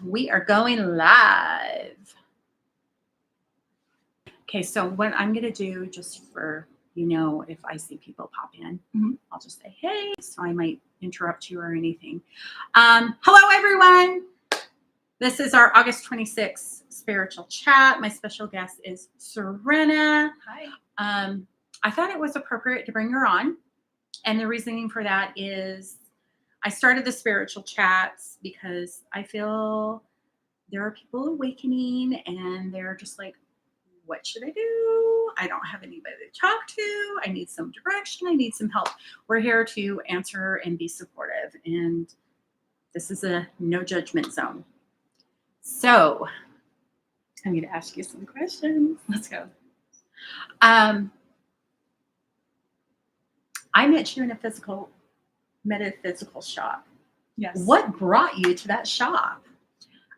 we are going live. Okay, so what I'm going to do, just for, if I see people pop in, I'll just say, hey, so I might interrupt you or anything. Hello, everyone. This is our August 26th spiritual chat. My special guest is Sirena. Hi. I thought it was appropriate to bring her on. And the reasoning for that is I started the spiritual chats because I feel there are people awakening and they're just like, what should I do? I don't have anybody to talk to. I need some direction. I need some help. We're here to answer and be supportive. And this is a no judgment zone. So I'm going to ask you some questions. Let's go. I met you in a metaphysical shop. Yes. What brought you to that shop?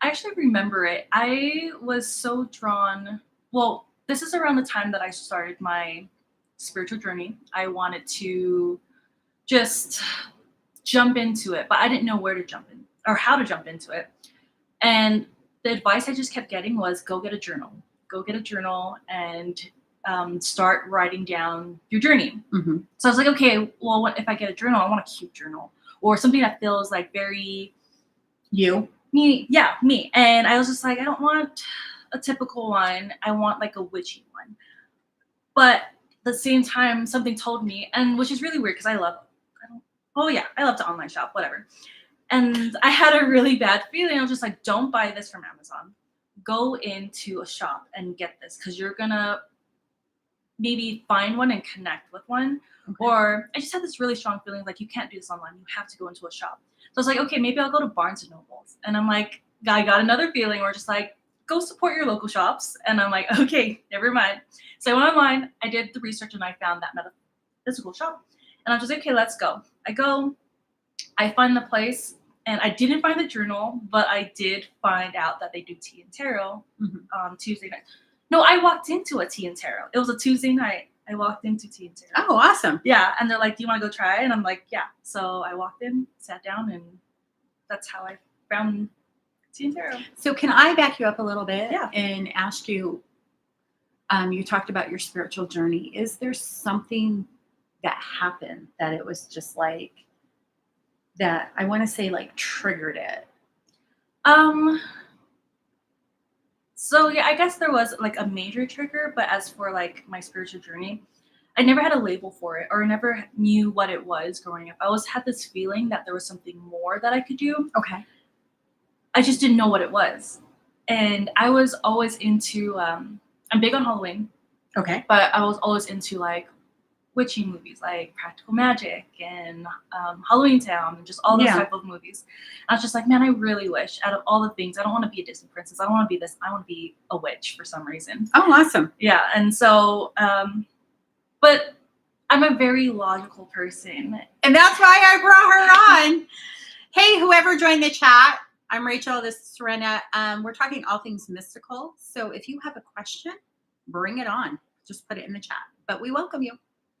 I actually remember it. I was so drawn. Well, this is around the time that I started my spiritual journey. I wanted to just jump into it, but I didn't know where to jump in or how to jump into it. And the advice I just kept getting was go get a journal. Go get a journal and start writing down your journey. Mm-hmm. So I was like, okay, well, what if I get a journal? I want a cute journal or something that feels like very me. Yeah, me. And I was just like, I don't want a typical one. I want like a witchy one. But at the same time, something told me, and which is really weird because I love to online shop, whatever. And I had a really bad feeling. I was just like, don't buy this from Amazon. Go into a shop and get this because you're gonna maybe find one and connect with one. Okay. Or I just had this really strong feeling like you can't do this online. You have to go into a shop. So I was like, okay, maybe I'll go to Barnes and Nobles. And I'm like, I got another feeling where just like, go support your local shops. And I'm like, okay, never mind. So I went online, I did the research and I found that metaphysical shop. And I was just like, okay, let's go. I go, I find the place and I didn't find the journal, but I did find out that they do tea and tarot on Tuesday night. No, I walked into a tea and tarot. It was a Tuesday night. I walked into tea and tarot. Oh, awesome. Yeah. And they're like, do you want to go try it? And I'm like, yeah. So I walked in, sat down, and that's how I found tea and tarot. So can I back you up a little bit? Yeah. And ask you, you talked about your spiritual journey. Is there something that happened that it was just like that, I want to say like triggered it? So yeah, I guess there was like a major trigger, but as for like my spiritual journey, I never had a label for it or never knew what it was growing up. I always had this feeling that there was something more that I could do. Okay. I just didn't know what it was. And I was always into, I'm big on Halloween. Okay. But I was always into like witchy movies like Practical Magic and Halloween Town and just all those type of movies. I was just like, man, I really wish out of all the things, I don't want to be a Disney princess. I don't want to be this. I want to be a witch for some reason. Oh, awesome. Yeah. And so, but I'm a very logical person. And that's why I brought her on. Hey, whoever joined the chat. I'm Rachel. This is Sirena. We're talking all things mystical. So if you have a question, bring it on. Just put it in the chat. But we welcome you.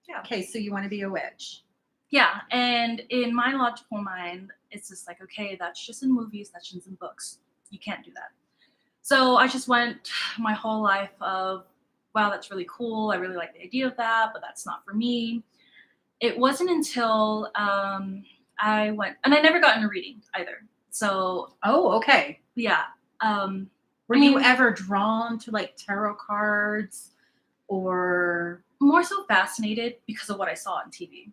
Yeah. Okay, so you want to be a witch. Yeah, and in my logical mind, it's just like, okay, that's just in movies, that's just in books. You can't do that. So I just went my whole life of, wow, that's really cool. I really like the idea of that, but that's not for me. It wasn't until I went, and I never got into reading either. So. Oh, okay. Yeah. Were you ever drawn to like tarot cards or? More so fascinated because of what I saw on TV.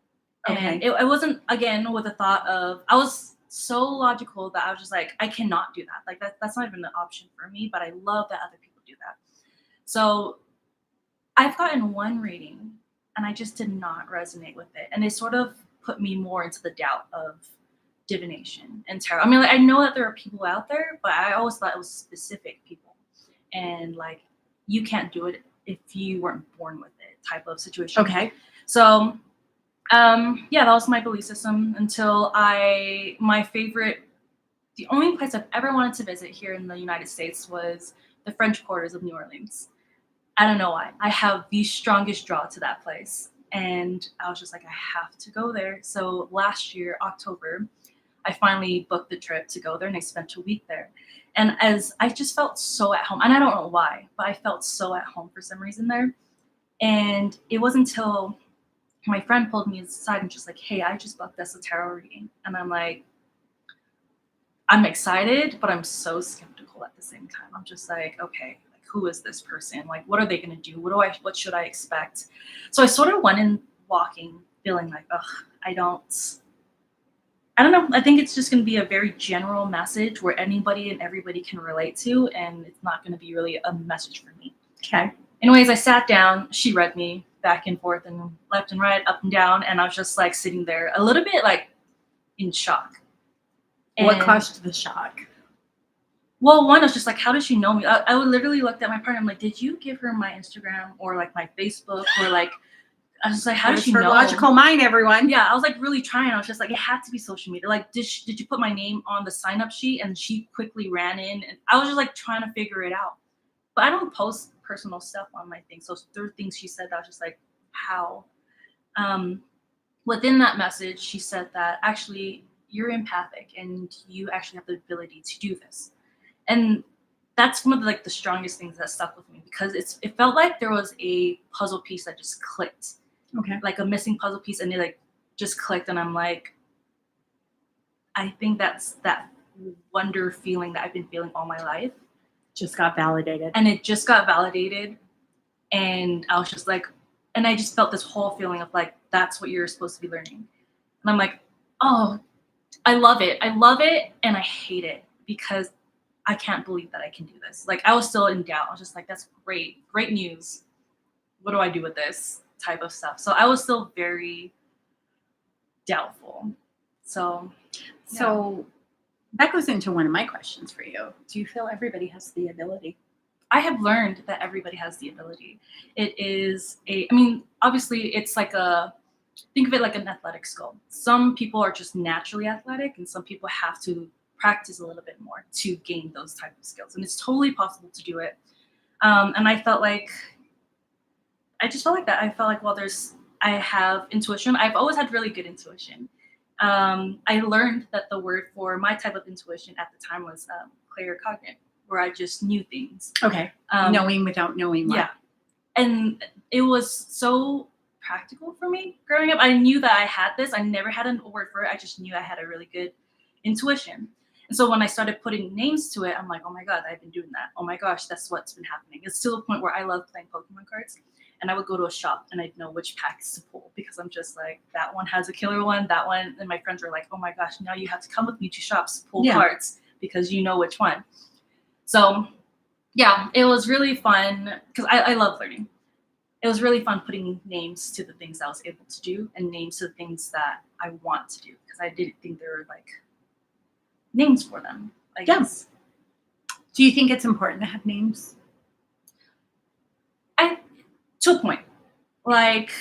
Okay. And it wasn't, again, with the thought of, I was so logical that I was just like, I cannot do that. Like, that's not even an option for me, but I love that other people do that. So I've gotten one reading, and I just did not resonate with it. And it sort of put me more into the doubt of divination and tarot. I mean, like, I know that there are people out there, but I always thought it was specific people. And, like, you can't do it if you weren't born with it type of situation. Okay. So, that was my belief system until the only place I've ever wanted to visit here in the United States was the French Quarters of New Orleans. I don't know why. I have the strongest draw to that place. And I was just like, I have to go there. So last year, October, I finally booked the trip to go there and I spent a week there. And as I just felt so at home, and I don't know why, but I felt so at home for some reason there. And it wasn't until my friend pulled me aside and just like, hey, I just booked this a tarot reading. And I'm like, I'm excited, but I'm so skeptical at the same time. I'm just like, okay, like who is this person? Like, what are they gonna do? What should I expect? So I sort of went in walking, feeling like, ugh, I don't know. I think it's just gonna be a very general message where anybody and everybody can relate to, and it's not gonna be really a message for me. Okay. Anyways, I sat down, she read me back and forth and left and right, up and down, and I was just like sitting there a little bit like in shock. What And caused the shock? well, one, I was just like, how does she know me? I would literally looked at my partner. I'm like, did you give her my Instagram or like my Facebook or like? I was just like, how does There's she her know? logical mind, everyone. Yeah, I was like really trying. I was just like, it had to be social media. Like, did you put my name on the sign up sheet? And she quickly ran in, and I was just like trying to figure it out. But I don't post personal stuff on my thing. So there were things she said that I was just like, how? Um, Within that message, she said that actually you're empathic and you actually have the ability to do this. And that's one of the, like the strongest things that stuck with me because it felt like there was a puzzle piece that just clicked, Okay. like a missing puzzle piece, and it like just clicked, and I'm like, I think that's that wonder feeling that I've been feeling all my life, Just got validated. and it just got validated, and I was just like, and I just felt this whole feeling of like that's what you're supposed to be learning, and I'm like, oh, I love it, and I hate it because I can't believe that I can do this. Like I was still in doubt. I was just like, that's great news. What do I do with this type of stuff? So I was still very doubtful. So So that goes into one of my questions for you. Do you feel everybody has the ability? I have learned that everybody has the ability. It is I mean, obviously it's like think of it like an athletic skill. Some people are just naturally athletic and some people have to practice a little bit more to gain those type of skills. And it's totally possible to do it. And I just felt like that. I felt like, well, I have intuition. I've always had really good intuition. I learned that the word for my type of intuition at the time was claircognate, where I just knew things. Okay. Knowing without knowing what. Yeah. And it was so practical for me growing up. I knew that I had this. I never had a word for it. I just knew I had a really good intuition. And so when I started putting names to it, I'm like, oh my God, I've been doing that. Oh my gosh, that's what's been happening. It's to the point where I love playing Pokemon cards. And I would go to a shop and I'd know which packs to pull because I'm just like, that one has a killer one, that one. And my friends were like, oh my gosh, now you have to come with me to shops to pull cards because you know which one. So yeah, it was really fun because I love learning. It was really fun putting names to the things I was able to do and names to the things that I want to do because I didn't think there were like names for them, I guess. Do you think it's important to have names? To a point. Like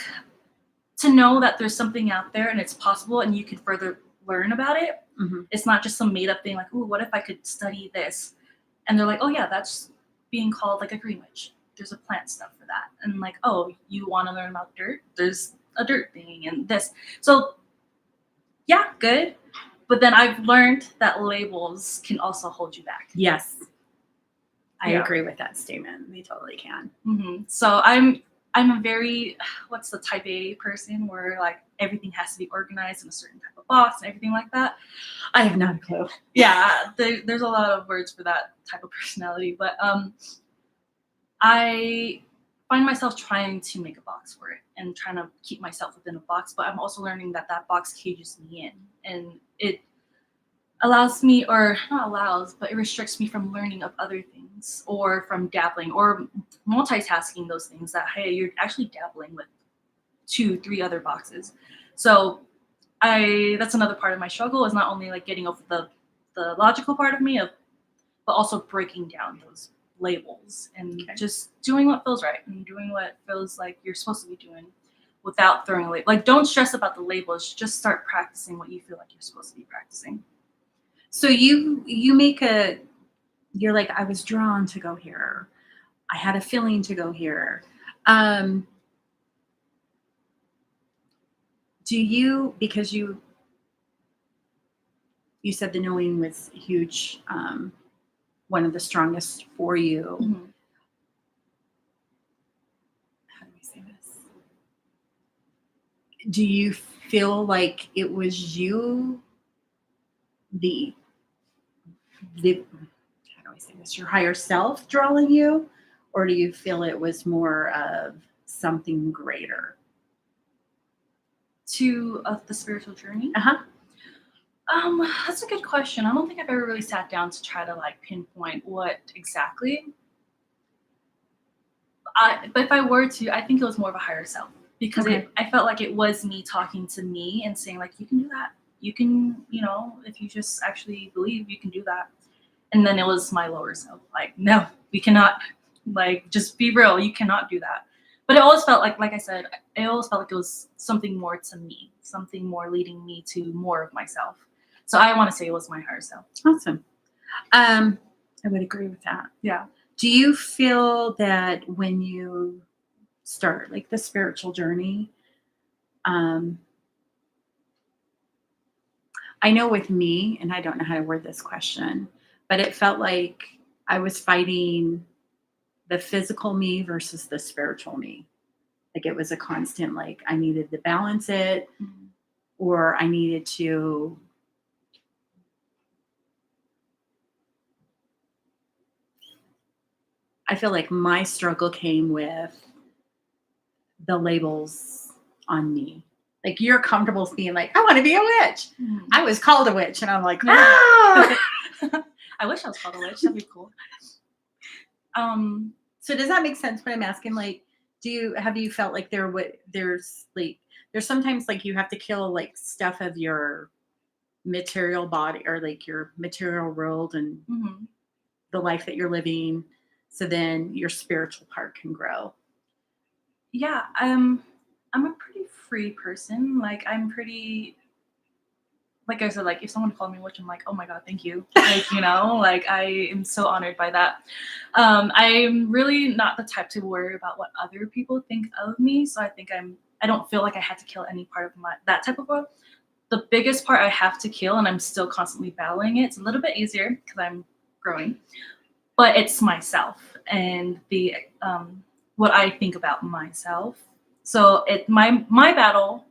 to know that there's something out there and it's possible and you can further learn about it. Mm-hmm. It's not just some made up thing like, oh, what if I could study this? And they're like, oh yeah, that's being called like a green witch. There's a plant stuff for that. And like, oh, you want to learn about dirt? There's a dirt thing and this. So yeah, good. But then I've learned that labels can also hold you back. Yes. I agree with that statement. They totally can. Mm-hmm. So I'm a very, what's the type A person where like everything has to be organized in a certain type of box and everything like that. I have not a clue. Yeah, there's a lot of words for that type of personality, but I find myself trying to make a box for it and trying to keep myself within a box, but I'm also learning that box cages me in and it allows me, or not allows, but it restricts me from learning of other things or from dabbling or multitasking those things that, hey, you're actually dabbling with 2-3 other boxes. So that's another part of my struggle is not only like getting over the logical part of me, but also breaking down those labels and just doing what feels right and doing what feels like you're supposed to be doing without throwing a label. Like don't stress about the labels, just start practicing what you feel like you're supposed to be practicing. So you're like, I was drawn to go here. I had a feeling to go here. Do you, because you said the knowing was huge, one of the strongest for you. Mhm. How do I say this? Do you feel like it was you, the the how do I say this? Your higher self drawing you, or do you feel it was more of something greater? To the spiritual journey. Uh huh. That's a good question. I don't think I've ever really sat down to try to like pinpoint what exactly. But if I were to, I think it was more of a higher self because Okay. I felt like it was me talking to me and saying like, you can do that. You can, if you just actually believe, you can do that. And then it was my lower self, like, no, we cannot. Like, just be real. You cannot do that. But it always felt like I said, it always felt like it was something more to me, something more leading me to more of myself. So I want to say it was my higher self. Awesome. I would agree with that. Yeah. Do you feel that when you start like the spiritual journey, um, I know with me, and I don't know how to word this question, but it felt like I was fighting the physical me versus the spiritual me. Like it was a constant, like I needed to balance it, Mhm. or I needed to. I feel like my struggle came with the labels on me. Like you're comfortable with being like, I want to be a witch. Mhm. I was called a witch, and I'm like, Yeah. ah. I wish I was called a witch. That'd be cool. So does that make sense? What I'm asking, like, have you felt like there's sometimes like you have to kill like stuff of your material body or like your material world and Mhm. the life that you're living, so then your spiritual part can grow. Yeah. I'm a pretty free person. Like, I'm pretty. Like I said, like if someone called me witch, I'm like, oh my god, thank you. Like, like I am so honored by that. I'm really not the type to worry about what other people think of me. So I don't feel like I had to kill any part of that type of world. The biggest part I have to kill, and I'm still constantly battling it. It's a little bit easier because I'm growing, but it's myself and the what I think about myself. So my battle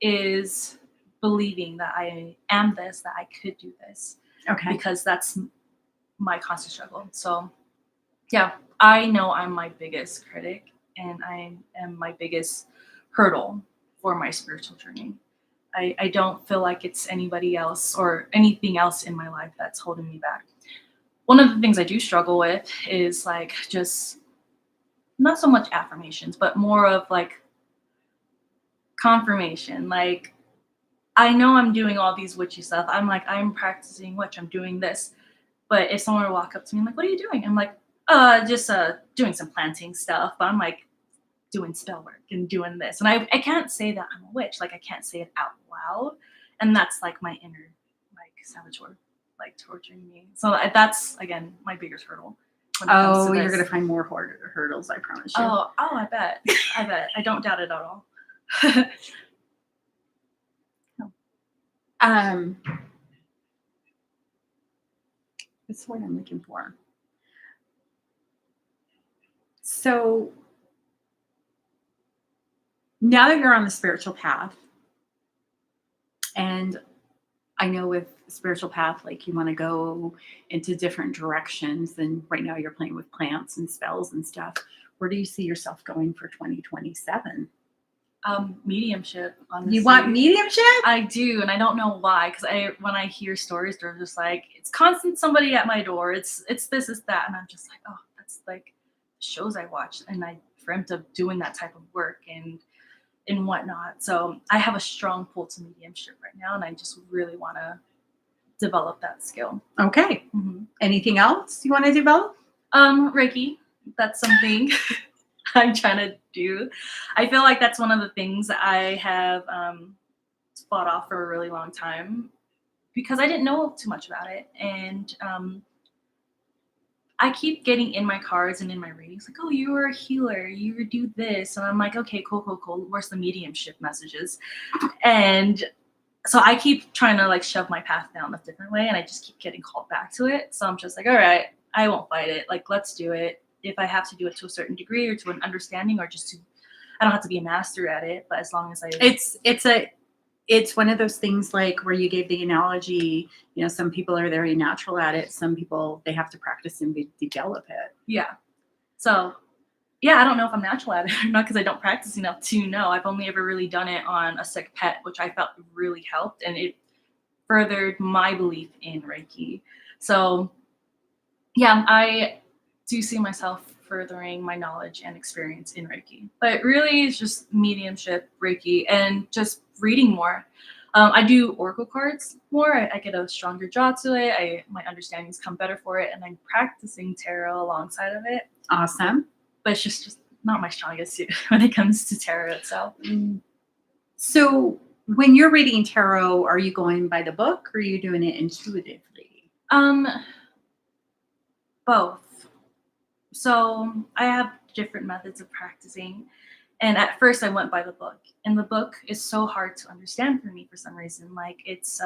is believing that I am this, that I could do this, Okay. because that's my constant struggle. So, yeah, I know I'm my biggest critic and I am my biggest hurdle for my spiritual journey. I don't feel like it's anybody else or anything else in my life that's holding me back. One of the things I do struggle with is like just not so much affirmations, but more of like confirmation. Like, I know I'm doing all these witchy stuff. I'm like, I'm practicing witch. I'm doing this. But if someone were to walk up to me, I'm like, what are you doing? I'm like, just doing some planting stuff. But I'm like doing spell work and doing this. And I can't say that I'm a witch. Like I can't say it out loud. And that's like my inner like saboteur, like torturing me. So that's again my biggest hurdle when it comes Oh, to you're this. gonna find more hurdles, I promise you. Oh, I bet. I bet. I don't doubt it at all. Um, what's the word I'm looking for? So now that you're on the spiritual path, and I know with spiritual path, like you want to go into different directions, and right now you're playing with plants and spells and stuff. Where do you see yourself going for 2027? Mediumship, honestly. You want mediumship? I do, and I don't know why. Because when I hear stories, they're just like, it's constant somebody at my door. It's this, it's that, and I'm just like, oh, that's like shows I watched, and I dreamt of doing that type of work and whatnot. So I have a strong pull to mediumship right now, and I just really want to develop that skill. Okay. Mm-hmm. Anything else you want to develop? Reiki. That's something I'm trying to do. I feel like that's one of the things that I have fought off for a really long time because I didn't know too much about it. And I keep getting in my cards and in my readings like, oh, you are a healer, you do this. And I'm like, okay, cool. Where's the mediumship messages? And so I keep trying to like shove my path down a different way and I just keep getting called back to it. So I'm just like, all right, I won't fight it. Like, let's do it. If I have to do it to a certain degree or to an understanding or just to, I don't have to be a master at it, but as long as I, It's one of those things like where you gave the analogy, some people are very natural at it. Some people, they have to practice and develop it. yeah. So, yeah, I don't know if I'm natural at it or not because I don't practice enough to know. I've only ever really done it on a sick pet, which I felt really helped, and it furthered my belief in Reiki. So, yeah, I do see myself furthering my knowledge and experience in Reiki. But really, it's just mediumship, Reiki, and just reading more. I do oracle cards more. I get a stronger draw to it. My understandings come better for it, and I'm practicing tarot alongside of it. Awesome. But it's just not my strongest suit when it comes to tarot itself. So when you're reading tarot, are you going by the book or are you doing it intuitively? Both. So I have different methods of practicing. And at first I went by the book. And the book is so hard to understand for me for some reason. Like it's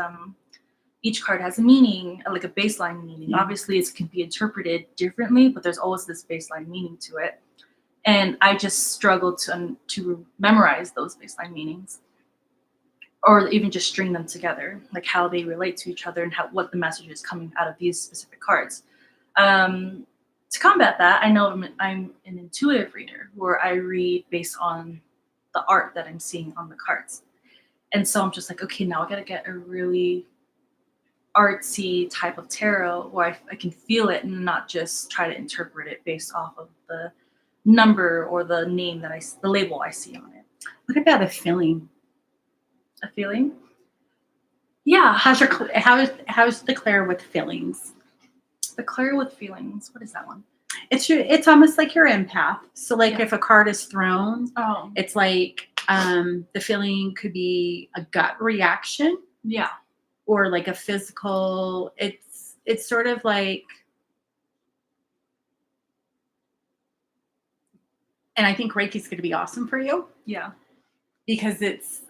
each card has a meaning, like a baseline meaning. Yeah. Obviously it can be interpreted differently, but there's always this baseline meaning to it. And I just struggled to memorize those baseline meanings. Or even just string them together, like how they relate to each other and what the message is coming out of these specific cards. To combat that, I know I'm an intuitive reader where I read based on the art that I'm seeing on the cards. And so I'm just like, okay, now I got to get a really artsy type of tarot where I can feel it and not just try to interpret it based off of the number or the name the label I see on it. What about a feeling? A feeling? Yeah. How's the Claire with feelings? The Claire with feelings. What is that one? It's almost like your empath. So like if a card is thrown, it's like the feeling could be a gut reaction. Yeah. Or like a physical. It's sort of like, and I think Reiki's going to be awesome for you. Yeah. Because it's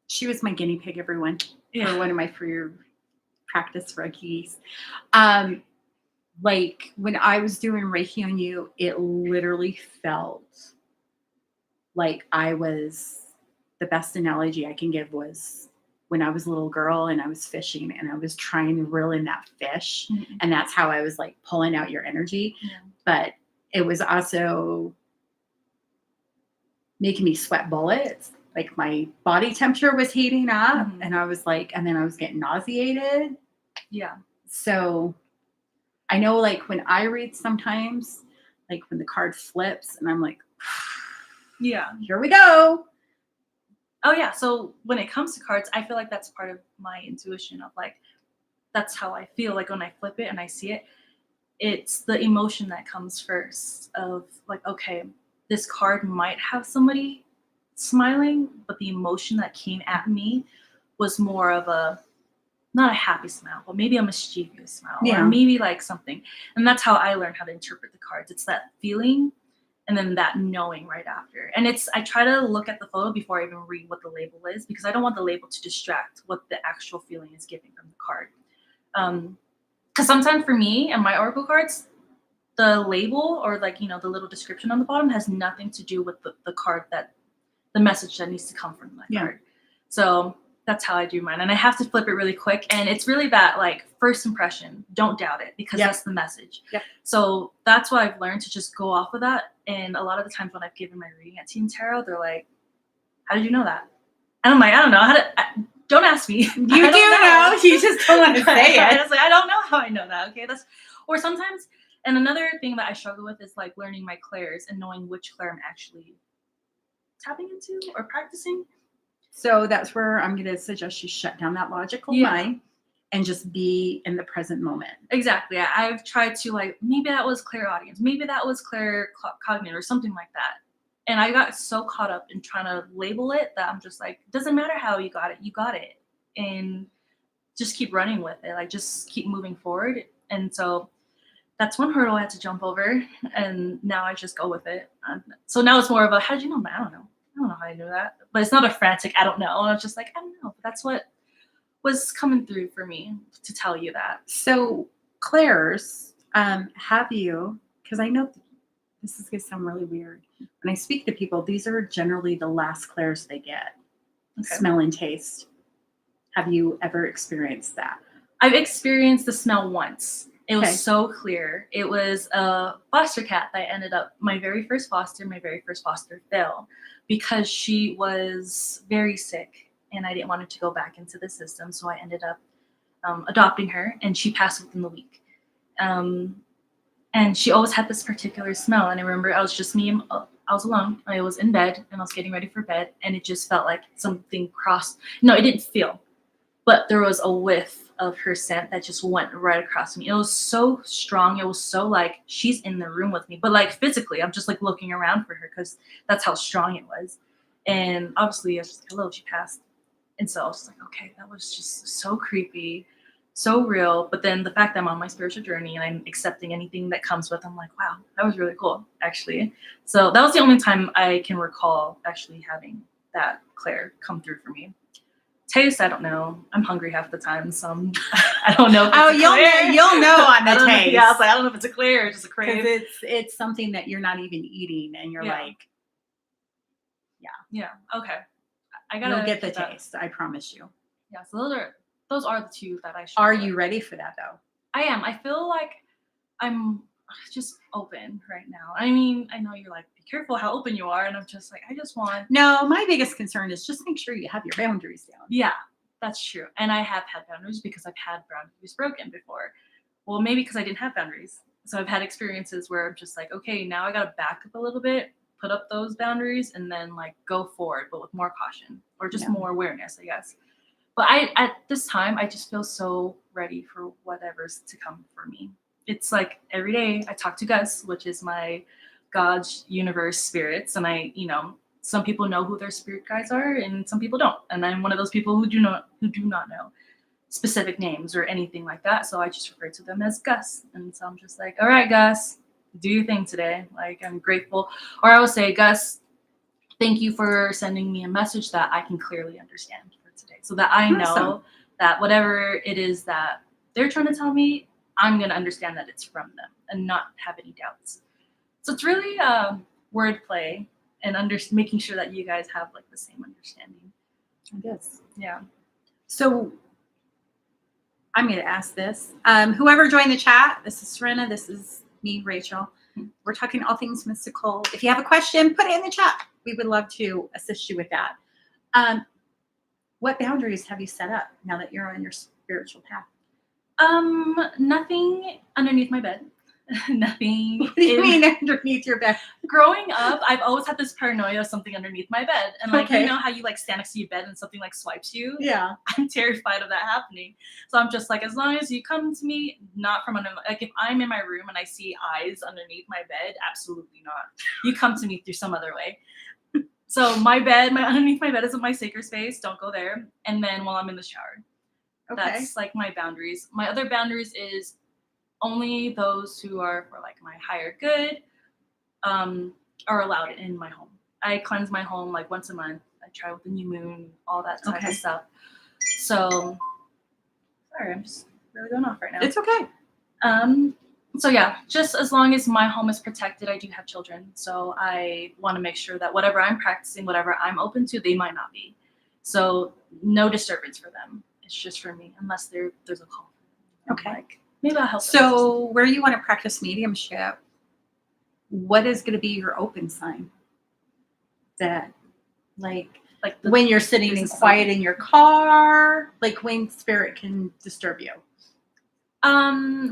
she was my guinea pig, everyone, for one of my free practice Reikis. Like when I was doing Reiki on you, it literally felt like the best analogy I can give was when I was a little girl and I was fishing and I was trying to reel in that fish. Mm-hmm. And that's how I was like pulling out your energy. Yeah. But it was also making me sweat bullets. Like my body temperature was heating up and I was like, and then I was getting nauseated. Yeah. So I know like when I read sometimes, like when the card flips and I'm like, yeah, here we go. Oh yeah. So when it comes to cards, I feel like that's part of my intuition of like, that's how I feel like when I flip it and I see it, it's the emotion that comes first of like, okay, this card might have somebody smiling, but the emotion that came at me was more of not a happy smile, but maybe a mischievous smile, or maybe like something. And that's how I learned how to interpret the cards. It's that feeling and then that knowing right after. And I try to look at the photo before I even read what the label is, because I don't want the label to distract what the actual feeling is giving from the card. Because sometimes for me and my oracle cards, the label or like, the little description on the bottom has nothing to do with the card the message that needs to come from that card. So that's how I do mine. And I have to flip it really quick. And it's really that like first impression, don't doubt it because that's the message. Yep. So that's what I've learned to just go off of that. And a lot of the times when I've given my reading at Team Tarot, they're like, how did you know that? And I'm like, I don't know. Don't ask me. You do know. You just don't want to say it. I was like, I don't know how I know that. Okay. Or sometimes, and another thing that I struggle with is like learning my clairs and knowing which clair I'm actually tapping into or practicing. So that's where I'm going to suggest you shut down that logical mind and just be in the present moment. Exactly. I've tried to like, maybe that was clairaudience. Maybe that was claircognate or something like that. And I got so caught up in trying to label it that I'm just like, it doesn't matter how you got it. And just keep running with it. Like just keep moving forward. And so that's one hurdle I had to jump over. And now I just go with it. So now it's more of a, how did you know that? I don't know how I knew that, but it's not a frantic, I don't know. I was just like, I don't know. But that's what was coming through for me to tell you that. So clairs, have you, because I know this is going to sound really weird. When I speak to people, these are generally the last clairs they get. Okay. Smell and taste. Have you ever experienced that? I've experienced the smell once. It was Okay. so clear. It was a foster cat that I ended up, my very first foster fell because she was very sick and I didn't want her to go back into the system. So I ended up adopting her and she passed within the week. And she always had this particular smell. And I remember I was just me, I was alone. I was in bed and I was getting ready for bed and it just felt like something crossed. No, it didn't feel, but there was a whiff of her scent that just went right across me. It was so strong. It was so like she's in the room with me, but like physically, I'm just like looking around for her because that's how strong it was. And obviously, I was just like, hello, she passed. And so I was like, okay, that was just so creepy, so real. But then the fact that I'm on my spiritual journey and I'm accepting anything that comes with, I'm like, wow, that was really cool, actually. So that was the only time I can recall actually having that clair come through for me. Taste, I don't know. I'm hungry half the time, so I don't know. If it's You'll know on the taste. Yeah, I was like, I don't know if it's a clear or just a crave. Because it's something that you're not even eating, and you're like, yeah, okay. I gotta you'll get the that. taste. I promise you. Yeah, so those are the two that I should. Are you ready for that though? I am. I feel like I'm just open right now. I mean, I know you're like, be careful how open you are, and I'm just like, I just want. No, my biggest concern is just make sure you have your boundaries down. Yeah, that's true. And I have had boundaries because I've had boundaries broken before. Well, maybe because I didn't have boundaries. So I've had experiences where I'm just like, okay, now I got to back up a little bit, put up those boundaries, and then like go forward, but with more caution or just more awareness, I guess. But at this time, I just feel so ready for whatever's to come for me. It's like every day I talk to Gus, which is my God's universe spirits. And some people know who their spirit guides are and some people don't. And I'm one of those people who do not know specific names or anything like that. So I just refer to them as Gus. And so I'm just like, all right, Gus, do your thing today. Like, I'm grateful. Or I will say, Gus, thank you for sending me a message that I can clearly understand for today. So that I know that whatever it is that they're trying to tell me, I'm going to understand that it's from them and not have any doubts. So it's really wordplay and making sure that you guys have like the same understanding. I guess. Yeah. So I'm going to ask this. Whoever joined the chat, this is Serena. This is me, Rachel. We're talking all things mystical. If you have a question, put it in the chat. We would love to assist you with that. What boundaries have you set up now that you're on your spiritual path? Nothing underneath my bed. Nothing. What do you mean underneath your bed? Growing up, I've always had this paranoia of something underneath my bed. And like, you know how you like stand next to your bed and something like swipes you? Yeah. I'm terrified of that happening. So I'm just like, as long as you come to me, not from under, like if I'm in my room and I see eyes underneath my bed, absolutely not. You come to me through some other way. So my underneath my bed isn't my sacred space. Don't go there. And then while I'm in the shower, that's like my boundaries. My other boundaries is only those who are for like my higher good are allowed in my home. I cleanse my home like once a month. I try with the new moon, all that type of stuff. So sorry, I'm just really going off right now. It's okay. So yeah, just as long as my home is protected, I do have children. So I want to make sure that whatever I'm practicing, whatever I'm open to, they might not be. So no disturbance for them. It's just for me, unless there's a call. Okay. Like, maybe I'll help. So where you want to practice mediumship, what is going to be your open sign? That like when you're sitting in quiet in your car, like when spirit can disturb you?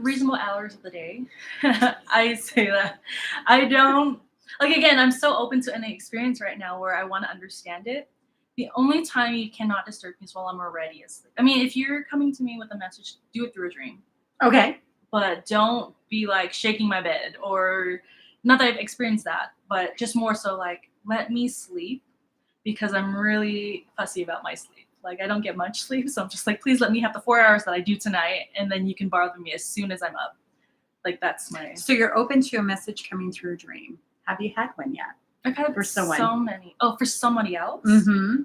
Reasonable hours of the day. I say that. I don't like, again, I'm so open to any experience right now where I want to understand it. The only time you cannot disturb me is while I'm already asleep. I mean, if you're coming to me with a message, do it through a dream. Okay. But don't be like shaking my bed, or not that I've experienced that, but just more so like, let me sleep, because I'm really fussy about my sleep. Like, I don't get much sleep. So I'm just like, please let me have the 4 hours that I do tonight. And then you can bother me as soon as I'm up. Like, that's my. So you're open to a message coming through a dream. Have you had one yet? I've had for someone. So many. Oh, for somebody else? Mm-hmm.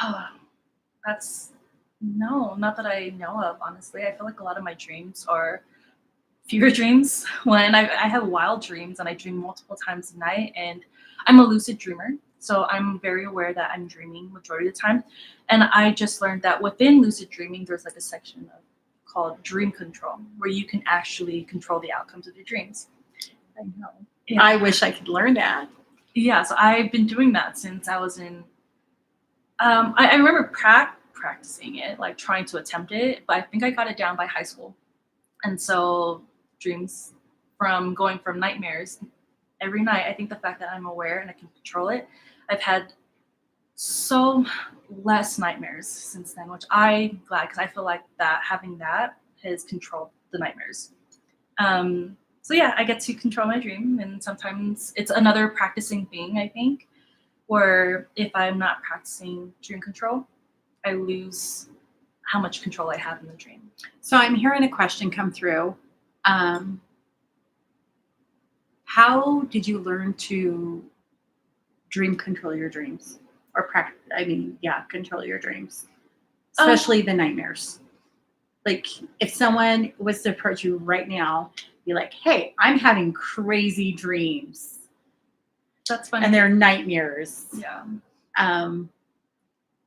Oh, that's no, not that I know of, honestly. I feel like a lot of my dreams are fever dreams when I have wild dreams and I dream multiple times a night, and I'm a lucid dreamer. So I'm very aware that I'm dreaming majority of the time. And I just learned that within lucid dreaming, there's like a section called dream control, where you can actually control the outcomes of your dreams. I know. Yeah. I wish I could learn that. Yeah, so I've been doing that since I was in. I remember practicing it, like trying to attempt it, but I think I got it down by high school. And so dreams from going from nightmares every night, I think the fact that I'm aware and I can control it, I've had so less nightmares since then, which I'm glad, because I feel like that having that has controlled the nightmares. So yeah, I get to control my dream, and sometimes it's another practicing thing, I think, where if I'm not practicing dream control, I lose how much control I have in the dream. So I'm hearing a question come through. How did you learn to dream control your dreams? Or control your dreams, especially the nightmares. Like if someone was to approach you right now, be like, "Hey, I'm having crazy dreams," That's funny. and they're nightmares. Yeah. Um,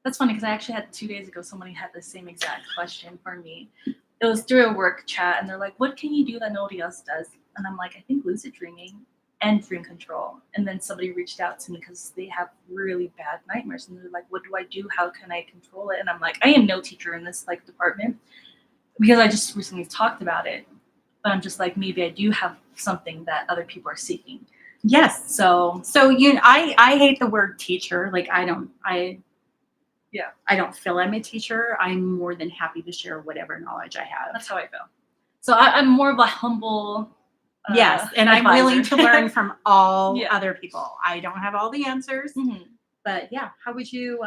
That's funny because I actually had 2 days ago, somebody had the same exact question for me. It was through a work chat, and they're like, "What can you do that nobody else does?" And I'm like, "I think lucid dreaming and dream control." And then somebody reached out to me because they have really bad nightmares, and they're like, "What do I do? How can I control it?" And I'm like, I am no teacher in this like department because I just recently talked about it. But I'm just like, maybe I do have something that other people are seeking. yes. So I hate the word teacher. Like I don't feel I'm a teacher. I'm more than happy to share whatever knowledge I have. that's how I feel. So I'm more of a humble. Yes, and advisor. I'm willing to learn from all Yeah. other people. I don't have all the answers, Mhm. but yeah, how would you?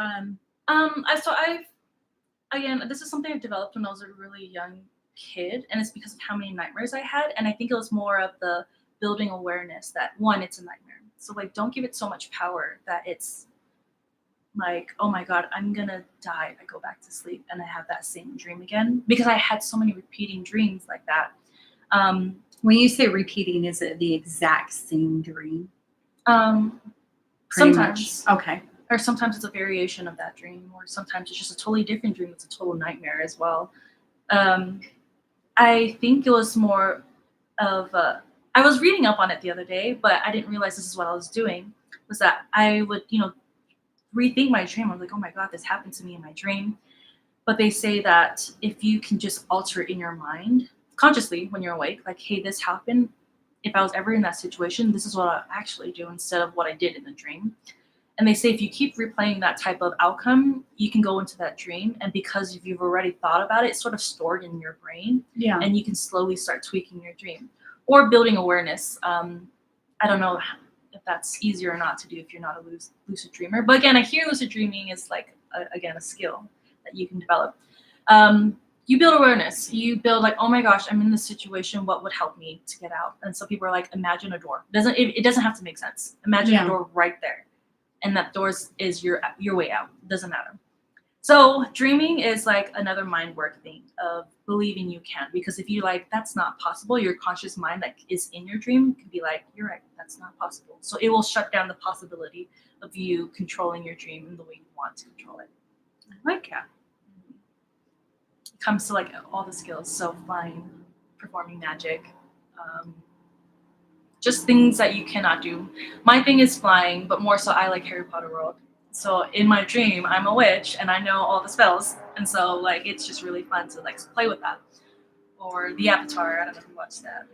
Again, this is something I've developed when I was a really young kid, and it's because of how many nightmares I had. And I think it was more of the building awareness that one, it's a nightmare. So like, don't give it so much power that it's like, oh my God, I'm gonna die if I go back to sleep and I have that same dream again. Because I had so many repeating dreams like that. When you say repeating, is it the exact same dream? Pretty sometimes. Much. Okay. Or sometimes it's a variation of that dream, or sometimes it's just a totally different dream. It's a total nightmare as well. I think it was more of I was reading up on it the other day, but I didn't realize this is what I was doing, was that I would, rethink my dream. I was like, oh my God, this happened to me in my dream. But they say that if you can just alter it in your mind consciously when you're awake, like, hey, this happened. If I was ever in that situation, this is what I actually do instead of what I did in the dream. And they say if you keep replaying that type of outcome, you can go into that dream. And because you've already thought about it, it's sort of stored in your brain. Yeah. And you can slowly start tweaking your dream or building awareness. I don't know if that's easier or not to do if you're not a lucid dreamer. But again, I hear lucid dreaming is like, a skill that you can develop. You build awareness. You build like, oh my gosh, I'm in this situation. What would help me to get out? And so people are like, imagine a door. It doesn't have to make sense. Imagine a door right there. And that door is your way out. Doesn't matter. So dreaming is like another mind work thing of believing you can. Because if you like, that's not possible, your conscious mind that is in your dream can be like, you're right, that's not possible. So it will shut down the possibility of you controlling your dream in the way you want to control it. I like that. It comes to like all the skills. So flying, performing magic, just things that you cannot do. My thing is flying, but more so I like Harry Potter world. So in my dream, I'm a witch and I know all the spells. And so like, it's just really fun to like play with that. Or the Avatar, I don't know if you watched that.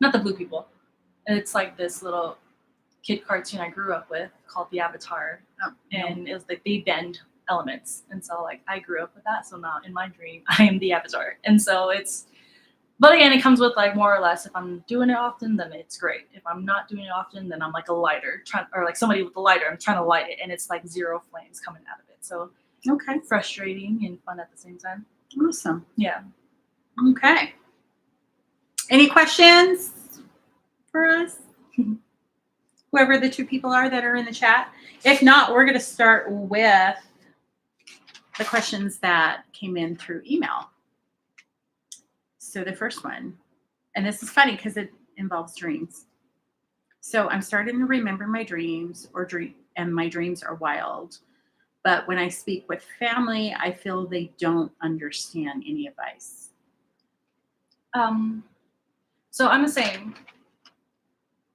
Not the blue people. It's like this little kid cartoon I grew up with called the Avatar. And it was like, they bend elements. And so like, I grew up with that. So now in my dream, I am the Avatar. And so but again, it comes with like more or less, if I'm doing it often, then it's great. If I'm not doing it often, then I'm like a lighter, or like somebody with a lighter, I'm trying to light it and it's like zero flames coming out of it. So okay, frustrating and fun at the same time. Awesome. Yeah. Okay. Any questions for us? Whoever the two people are that are in the chat. If not, we're going to start with the questions that came in through email. So the first one, and this is funny because it involves dreams. So I'm starting to remember my dreams and my dreams are wild. But when I speak with family, I feel they don't understand any advice. So I'm the same.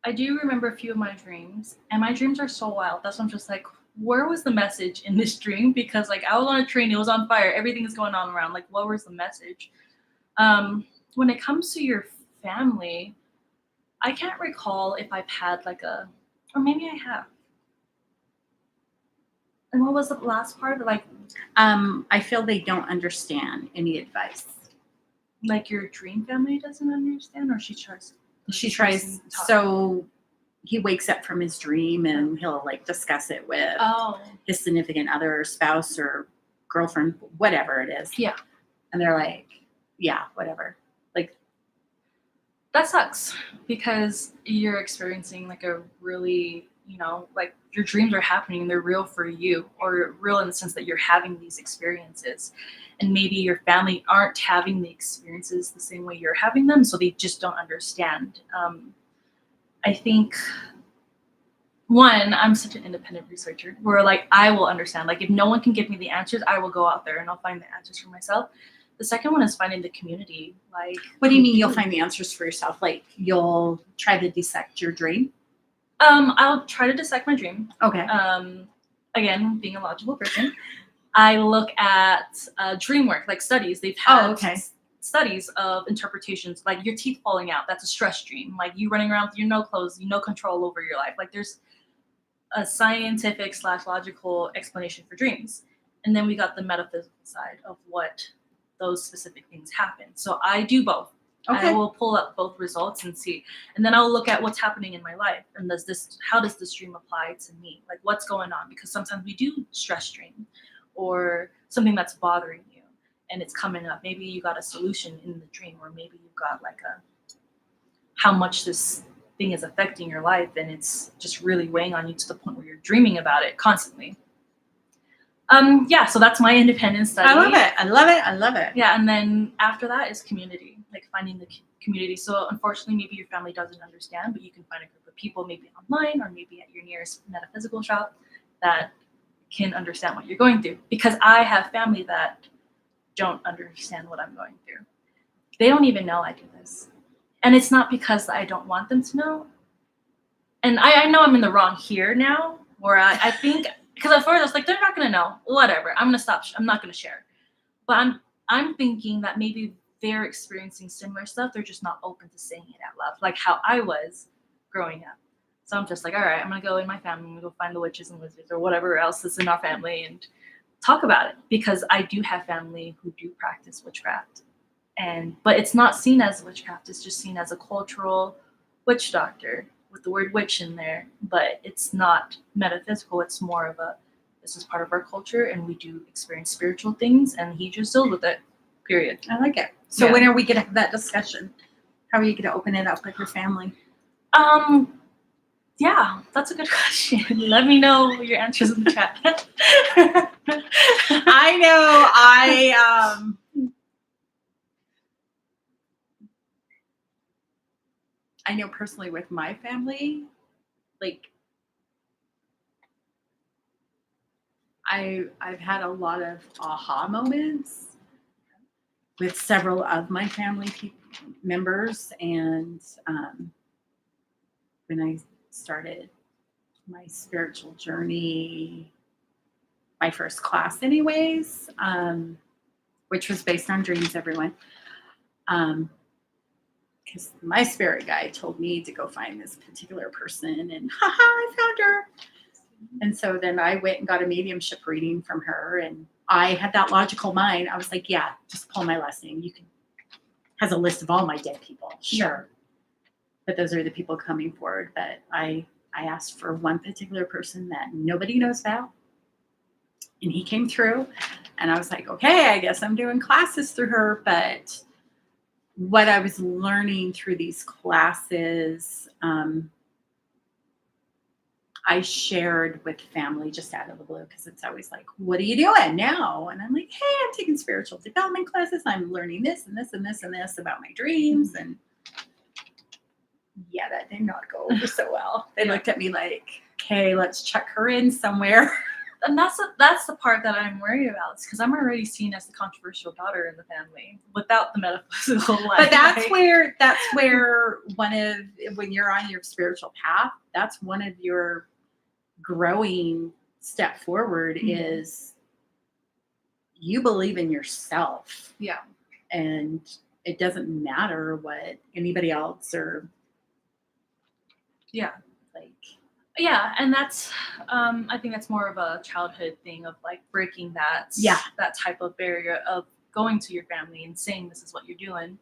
I do remember a few of my dreams, and my dreams are so wild. That's why I'm just like, where was the message in this dream? Because like I was on a train, it was on fire, everything is going on around. Like, what was the message? When it comes to your family, I can't recall if I've had like or maybe I have. And what was the last part? Like I feel they don't understand any advice. like your dream family doesn't understand, or she tries. She tries. So he wakes up from his dream and he'll like discuss it with his significant other or spouse or girlfriend, whatever it is. Yeah. And they're like, yeah, whatever. Like, that sucks because you're experiencing like a really, like your dreams are happening, they're real for you, or real in the sense that you're having these experiences, and maybe your family aren't having the experiences the same way you're having them, so they just don't understand. I think one, I'm such an independent researcher where like I will understand. Like if no one can give me the answers, I will go out there and I'll find the answers for myself. The second one is finding the community. Like, what do you mean you'll find the answers for yourself? Like you'll try to dissect your dream? I'll try to dissect my dream. Okay. Again, being a logical person, I look at dream work, like studies. They've had studies of interpretations, like your teeth falling out. That's a stress dream. Like you running around with your no clothes, no control over your life. Like there's a scientific / logical explanation for dreams. And then we got the metaphysical side of what those specific things happen. So I do both. Okay. I will pull up both results and see. And then I'll look at what's happening in my life. And how does this dream apply to me? Like what's going on? Because sometimes we do stress dream or something that's bothering you and it's coming up. Maybe you got a solution in the dream, or maybe you got like how much this thing is affecting your life and it's just really weighing on you to the point where you're dreaming about it constantly. Yeah, so that's my independent study. I love it. Yeah, and then after that is community, like finding the community. So unfortunately, maybe your family doesn't understand, but you can find a group of people, maybe online or maybe at your nearest metaphysical shop, that can understand what you're going through. Because I have family that don't understand what I'm going through. They don't even know I do this. And it's not because I don't want them to know. And I know I'm in the wrong here now, where I think... Because at first I was like, they're not going to know. Whatever. I'm going to stop. I'm not going to share. But I'm thinking that maybe they're experiencing similar stuff. They're just not open to saying it out loud, like how I was growing up. So I'm just like, all right, I'm going to go in my family. I'm going to go find the witches and wizards or whatever else is in our family and talk about it. Because I do have family who do practice witchcraft. But it's not seen as witchcraft. It's just seen as a cultural witch doctor, with the word witch in there, but it's not metaphysical. It's more of this is part of our culture and we do experience spiritual things and he just deals with it, period. I like it. So when are we going to have that discussion? How are you going to open it up with your family? Yeah, that's a good question. Let me know your answers in the chat. I know I know personally with my family, like I've had a lot of aha moments with several of my family members, and when I started my spiritual journey, my first class anyways, which was based on dreams, everyone. Because my spirit guide told me to go find this particular person, and I found her. And so then I went and got a mediumship reading from her, and I had that logical mind. I was like, yeah, just pull my last name. You can, has a list of all my dead people. Sure. But those are the people coming forward. But I asked for one particular person that nobody knows about, and he came through, and I was like, okay, I guess I'm doing classes through her. But what I was learning through these classes, I shared with family just out of the blue, because it's always like, what are you doing now? And I'm like, hey, I'm taking spiritual development classes. I'm learning this and this and this and this about my dreams. And yeah, that did not go over so well. They looked at me like, okay, let's check her in somewhere. And that's the part that I'm worried about, because I'm already seen as the controversial daughter in the family without the metaphysical life. But that's where when you're on your spiritual path, that's one of your growing step forward is you believe in yourself. Yeah. And it doesn't matter what anybody else or Yeah. like. Yeah, and that's I think that's more of a childhood thing of like breaking that type of barrier of going to your family and saying this is what you're doing,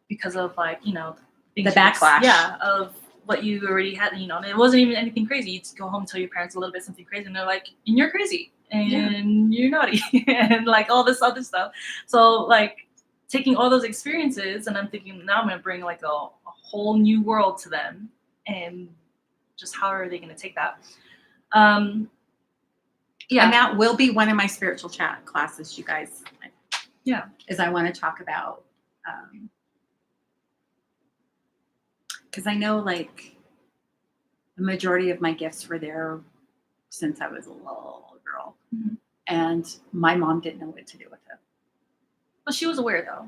because of like The backlash. of what you already had, and it wasn't even anything crazy. You'd go home and tell your parents a little bit something crazy, and they're like, and you're crazy and you're naughty and like all this other stuff. So like taking all those experiences, and I'm thinking now I'm gonna bring like a whole new world to them. And just how are they going to take that? And that will be one of my spiritual chat classes, you guys. Yeah. Is I want to talk about, because I know like the majority of my gifts were there since I was a little girl. Mm-hmm. And my mom didn't know what to do with it. But she was aware though.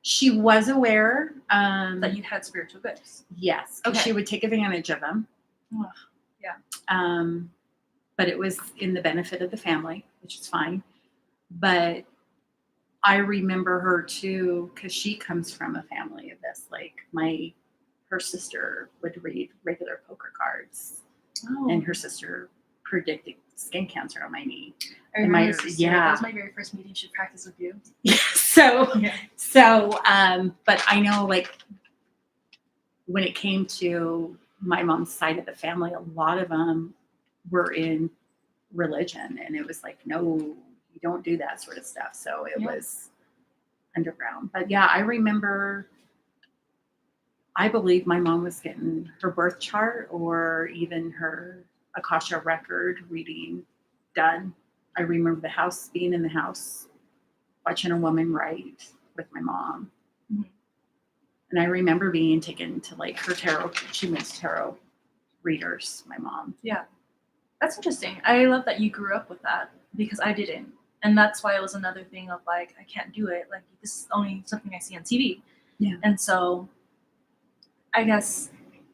She was aware that you had spiritual gifts. Yes. Okay. She would take advantage of them. Oh, yeah. But it was in the benefit of the family, which is fine. But I remember her too, because she comes from a family of this. Like her sister would read regular poker cards, and her sister predicted skin cancer on my knee. I remember that was my very first meeting. She practiced with you. But I know like when it came to my mom's side of the family, a lot of them were in religion, and it was like, no, you don't do that sort of stuff. So it was underground. But yeah, I remember, I believe my mom was getting her birth chart or even her Akasha record reading done. I remember being in the house, watching a woman write with my mom. Mm-hmm. And I remember being taken to like her tarot. She makes tarot readers, my mom. Yeah. That's interesting. I love that you grew up with that, because I didn't. And that's why it was another thing of like, I can't do it. Like, this is only something I see on TV. Yeah. And so I guess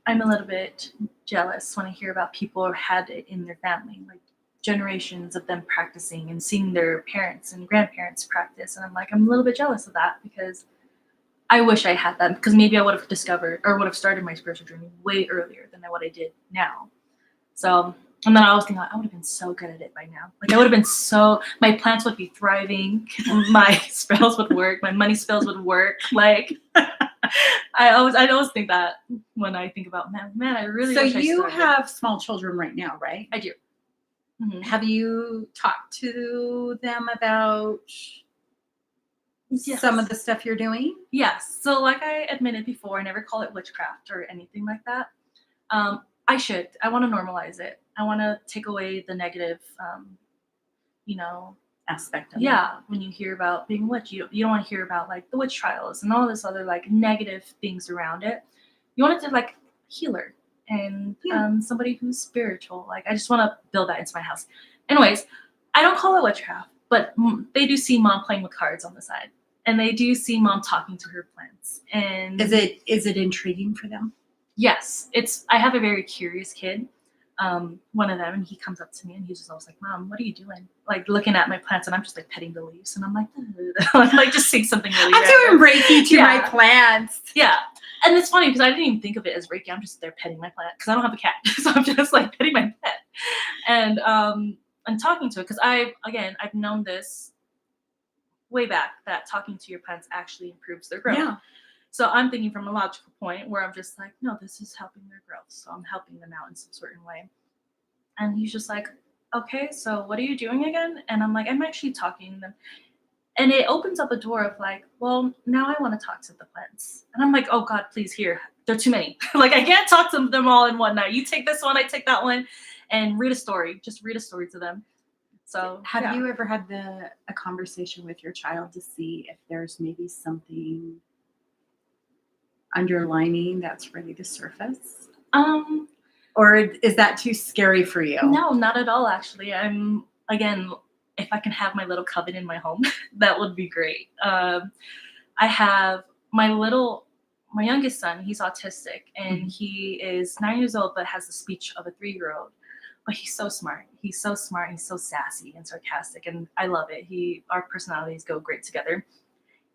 I'm a little bit jealous when I hear about people who had it in their family, like generations of them practicing and seeing their parents and grandparents practice. And I'm like, I'm a little bit jealous of that, because I wish I had that, because maybe I would have discovered or would have started my spiritual journey way earlier than what I did now. So, and then I was thinking, I would have been so good at it by now. Like, I would have been my plants would be thriving, my spells would work, my money spells would work. Like, I always think that when I think about, man, I really. So you have small children right now, right? I do. Mm-hmm. Have you talked to them about some of the stuff you're doing? Yes. So like I admitted before, I never call it witchcraft or anything like that. I should. I want to normalize it. I want to take away the negative, aspect of it. Yeah. When you hear about being a witch, you don't want to hear about like the witch trials and all this other like negative things around it. You want it to like healer and somebody who's spiritual. Like, I just want to build that into my house. Anyways, I don't call it witchcraft, but they do see mom playing with cards on the side, and they do see mom talking to her plants. And is it intriguing for them? Yes, I have a very curious kid, one of them, and he comes up to me and he's just always like, Mom, what are you doing? Like, looking at my plants, and I'm just like petting the leaves, and I'm like, I'm like just saying something really I'm doing Reiki to my plants. Yeah. And it's funny because I didn't even think of it as Reiki. I'm just there petting my plant because I don't have a cat. So I'm just like petting my pet. And talking to it, because I've known this way back, that talking to your plants actually improves their growth. Yeah. So I'm thinking from a logical point where I'm just like, no, this is helping their growth. So I'm helping them out in some certain way. And he's just like, okay, so what are you doing again? And I'm like, I'm actually talking to them. And it opens up a door of like, well, now I want to talk to the plants. And I'm like, oh God, please, here. There are too many. Like, I can't talk to them all in one night. You take this one, I take that one, and read a story. Just read a story to them. So have you ever had a conversation with your child to see if there's maybe something underlining that's ready to surface? Um, Or is that too scary for you? no, not at all. Actually, again, if I can have my little coven in my home, that would be great. I have my youngest son. He's autistic, and Mhm. he is 9 years old, but has the speech of a 3-year-old. But he's so smart. He's so smart. He's so sassy and sarcastic, and I love it. Our personalities go great together.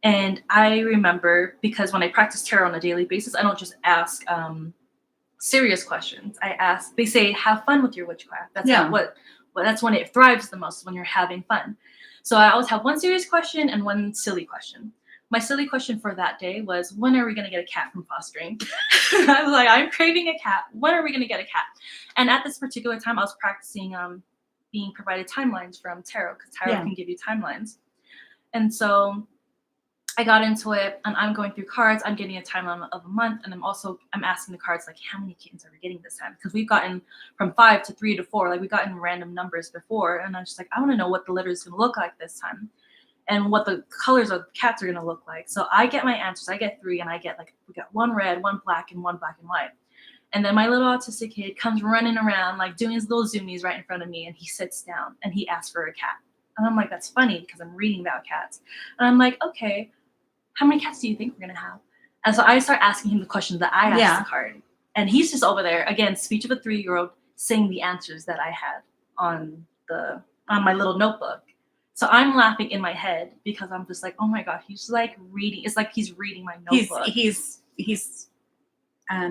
And I remember because when I practice tarot on a daily basis, I don't just ask serious questions. They say, have fun with your witchcraft. That's Yeah. that's when it thrives the most, when you're having fun. So I always have one serious question and one silly question. My silly question for that day was, when are we going to get a cat from fostering? I was like, I'm craving a cat. When are we going to get a cat? And at this particular time, I was practicing being provided timelines from tarot, because tarot can give you timelines. And so I got into it, and I'm going through cards. I'm getting a timeline of a month, and I'm asking the cards, like, how many kittens are we getting this time? Because we've gotten from 5 to 3 to 4. Like, we've gotten random numbers before, and I was just like, I want to know what the litter is going to look like this time, and what the colors of the cats are going to look like. So I get my answers. I get 3, and we got 1 red, 1 black, and 1 black and white. And then my little autistic kid comes running around, like doing his little zoomies right in front of me, and he sits down and he asks for a cat. And I'm like, that's funny because I'm reading about cats. And I'm like, okay, how many cats do you think we're going to have? And so I start asking him the questions that I asked the card. And he's just over there, again, speech of a 3-year-old, saying the answers that I had on my little notebook. So I'm laughing in my head because I'm just like, oh my God, he's like reading. It's like he's reading my notebook. He's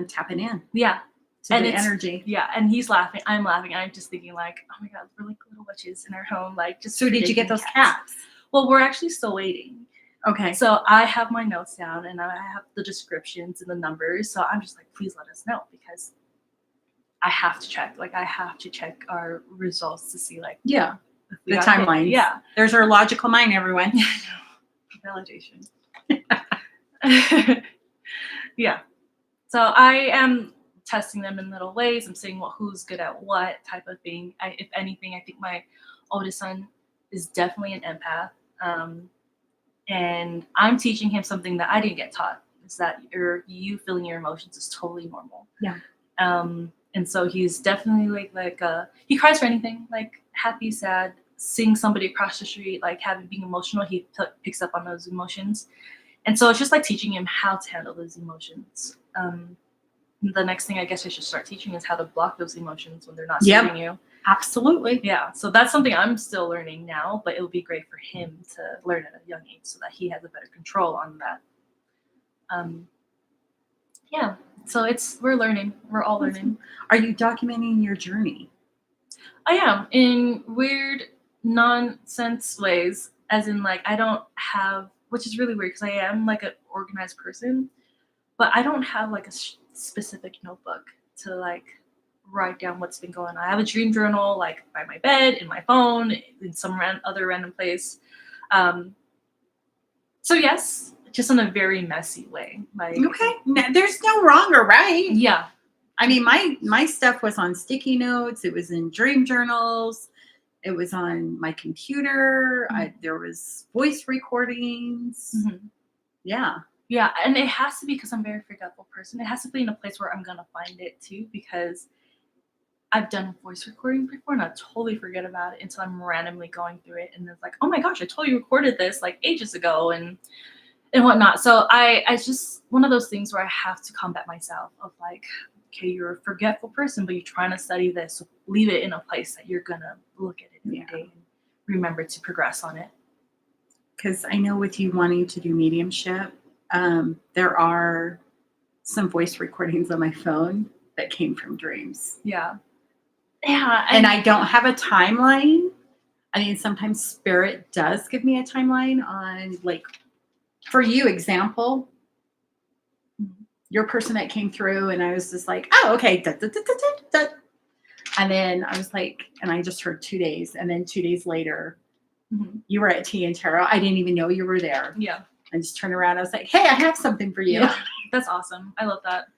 tapping in. Yeah. To the energy. Yeah. And he's laughing. I'm laughing. And I'm just thinking like, oh my God, we're like little witches in our home. Like, just so did you get those cats? Well, we're actually still waiting. Okay. So I have my notes down, and I have the descriptions and the numbers. So I'm just like, please let us know, because I have to check. Like, I have to check our results to see, like, the timelines. Yeah. There's our logical mind, everyone. Validation. Yeah. So I am testing them in little ways. I'm seeing who's good at what type of thing. If anything, I think my oldest son is definitely an empath. And I'm teaching him something that I didn't get taught, is that you feeling your emotions is totally normal. Yeah. And so he's definitely like he cries for anything, like happy, sad, seeing somebody across the street, like being emotional, he picks up on those emotions. And so it's just like teaching him how to handle those emotions. The next thing I guess I should start teaching is how to block those emotions when they're not serving you. Absolutely. Yeah. So that's something I'm still learning now, but it would be great for him to learn at a young age so that he has a better control on that. Yeah. So we're learning. We're all learning. Are you documenting your journey? I am, in weird nonsense ways, as in like I don't have, which is really weird because I am like an organized person, but I don't have like a specific notebook to like write down what's been going on. I have a dream journal like by my bed, in my phone, in some other random place. So yes, just in a very messy way. Like, okay, there's no wrong or right. Yeah. I mean, my stuff was on sticky notes. It was in dream journals. It was on my computer. Mm-hmm. There was voice recordings. Mm-hmm. Yeah. Yeah, and it has to be because I'm a very forgetful person. It has to be in a place where I'm going to find it too, because I've done voice recording before and I totally forget about it until I'm randomly going through it. And it's like, oh my gosh, I totally recorded this like ages ago and whatnot. So it's just one of those things where I have to combat myself of like, okay, you're a forgetful person, but you're trying to study this. So leave it in a place that you're going to look at it every day and remember to progress on it. Because I know with you wanting to do mediumship, there are some voice recordings on my phone that came from dreams. Yeah. Yeah. And I don't have a timeline. I mean, sometimes spirit does give me a timeline on, like, for you, example, your person that came through, and I was just like, oh, okay. Da, da, da, da, da, da. And then I was like, and I just heard 2 days. And then 2 days later, you were at Tea and Tarot. I didn't even know you were there. Yeah. I just turned around. I was like, hey, I have something for you. Yeah, that's awesome. I love that.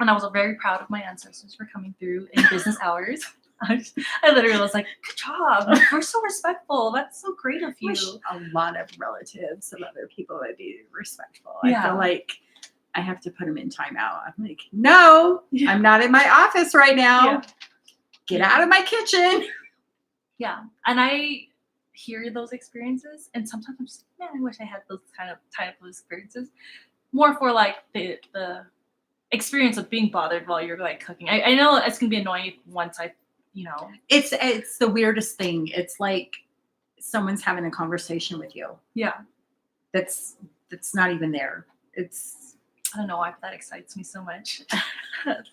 And I was very proud of my ancestors for coming through in business hours. I literally was like, good job. We're so respectful. That's so great of you. Wish a lot of relatives of other people would be respectful. Yeah. I feel like I have to put them in timeout. I'm like, no, I'm not in my office right now. Yeah. Get out of my kitchen. Yeah. And I hear those experiences, and sometimes I'm just like, man, I wish I had those type of experiences. More for like the experience of being bothered while you're like cooking. I know it's gonna be annoying once It's the weirdest thing. It's like someone's having a conversation with you. Yeah. That's not even there. I don't know why, but that excites me so much.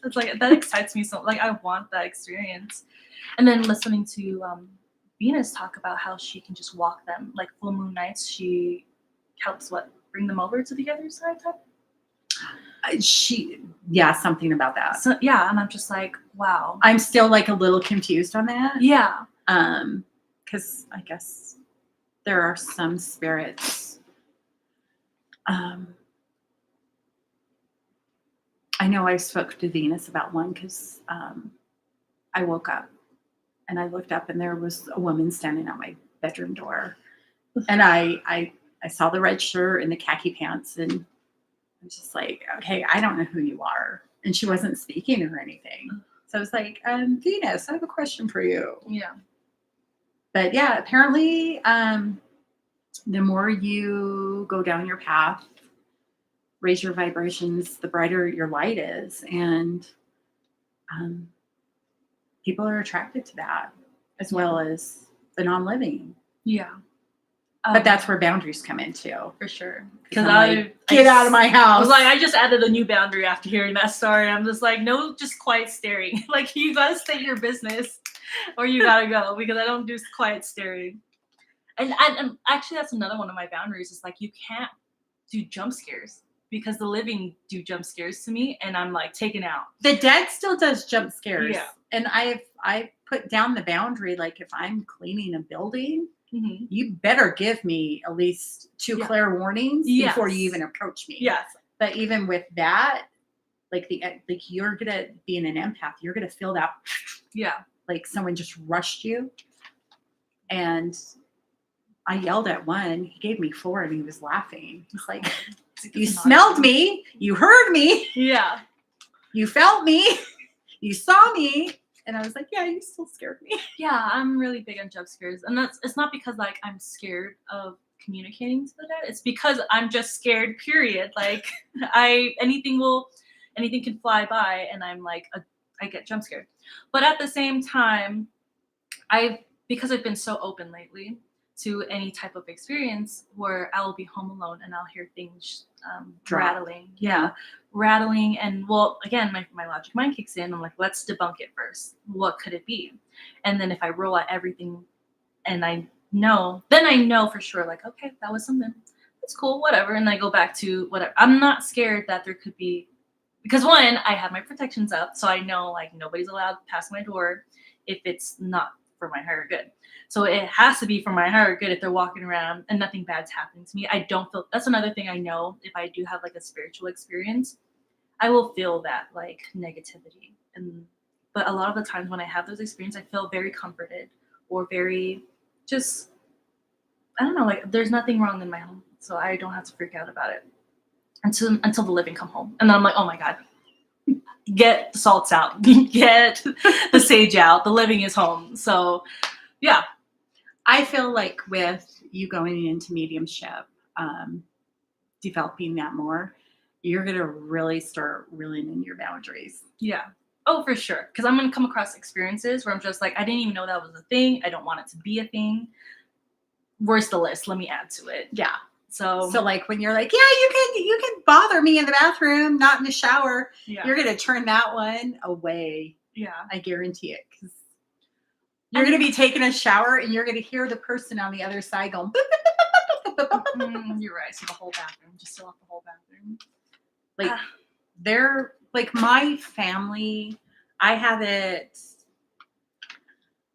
It's like that excites me so. Like I want that experience, and then listening to Venus talk about how she can just walk them like full moon nights. She helps bring them over to the other side. Something about that. So yeah, and I'm just like, wow. I'm still like a little confused on that. Yeah. Because I guess there are some spirits. I know I spoke to Venus about one because I woke up and I looked up and there was a woman standing at my bedroom door, and I saw the red shirt and the khaki pants, and I was just like, okay, I don't know who you are, and she wasn't speaking or anything. So I was like, Venus, I have a question for you. Yeah. But yeah, apparently, the more you go down your path, raise your vibrations, the brighter your light is. And people are attracted to that as well as the non-living. Yeah. But that's where boundaries come in too. For sure. Because get out of my house. I was like, I just added a new boundary after hearing that story. I'm just like, no, just quiet staring. Like, you gotta state your business or you gotta go, because I don't do quiet staring. And actually, that's another one of my boundaries is like, you can't do jump scares, because the living do jump scares to me, and I'm like taken out. The dead still does jump scares. Yeah. And I put down the boundary, like if I'm cleaning a building, you better give me at least 2 clear warnings before you even approach me. Yes. But even with that, like you're gonna be in an empath, you're gonna feel that like someone just rushed you. And I yelled at one, he gave me 4 and he was laughing. He's like, you smelled me, you heard me, you felt me, you saw me. And I was like, yeah, you still scared me. Yeah, I'm really big on jump scares. And it's not because like I'm scared of communicating to the dead. It's because I'm just scared, period. Like anything can fly by, and I'm like, I get jump scared. But at the same time, because I've been so open lately to any type of experience where I will be home alone and I'll hear things rattling. Yeah, rattling. And well, again, my logic mind kicks in. I'm like, let's debunk it first. What could it be? And then if I roll out everything and I know for sure, like, okay, that was something. It's cool, whatever. And I go back to whatever. I'm not scared that there could be, because one, I have my protections up. So I know like nobody's allowed past my door if it's not for my higher good. So it has to be for my higher good if they're walking around and nothing bad's happening to me. I don't feel, that's another thing I know. If I do have like a spiritual experience, I will feel that like negativity. But a lot of the times when I have those experiences, I feel very comforted or very just, I don't know, like there's nothing wrong in my home. So I don't have to freak out about it until the living come home. And then I'm like, oh my God, get the salts out, get the sage out. The living is home. So yeah. I feel like with you going into mediumship, developing that more, you're going to really start reeling in your boundaries. Yeah. Oh, for sure. Because I'm going to come across experiences where I'm just like, I didn't even know that was a thing. I don't want it to be a thing. Where's the list? Let me add to it. Yeah. So like when you're like, yeah, you can bother me in the bathroom, not in the shower. Yeah. You're going to turn that one away. Yeah. I guarantee it. Because you're going to be taking a shower and you're going to hear the person on the other side going, you're right. So the whole bathroom, just fill up the whole bathroom. Like they're like my family. I have it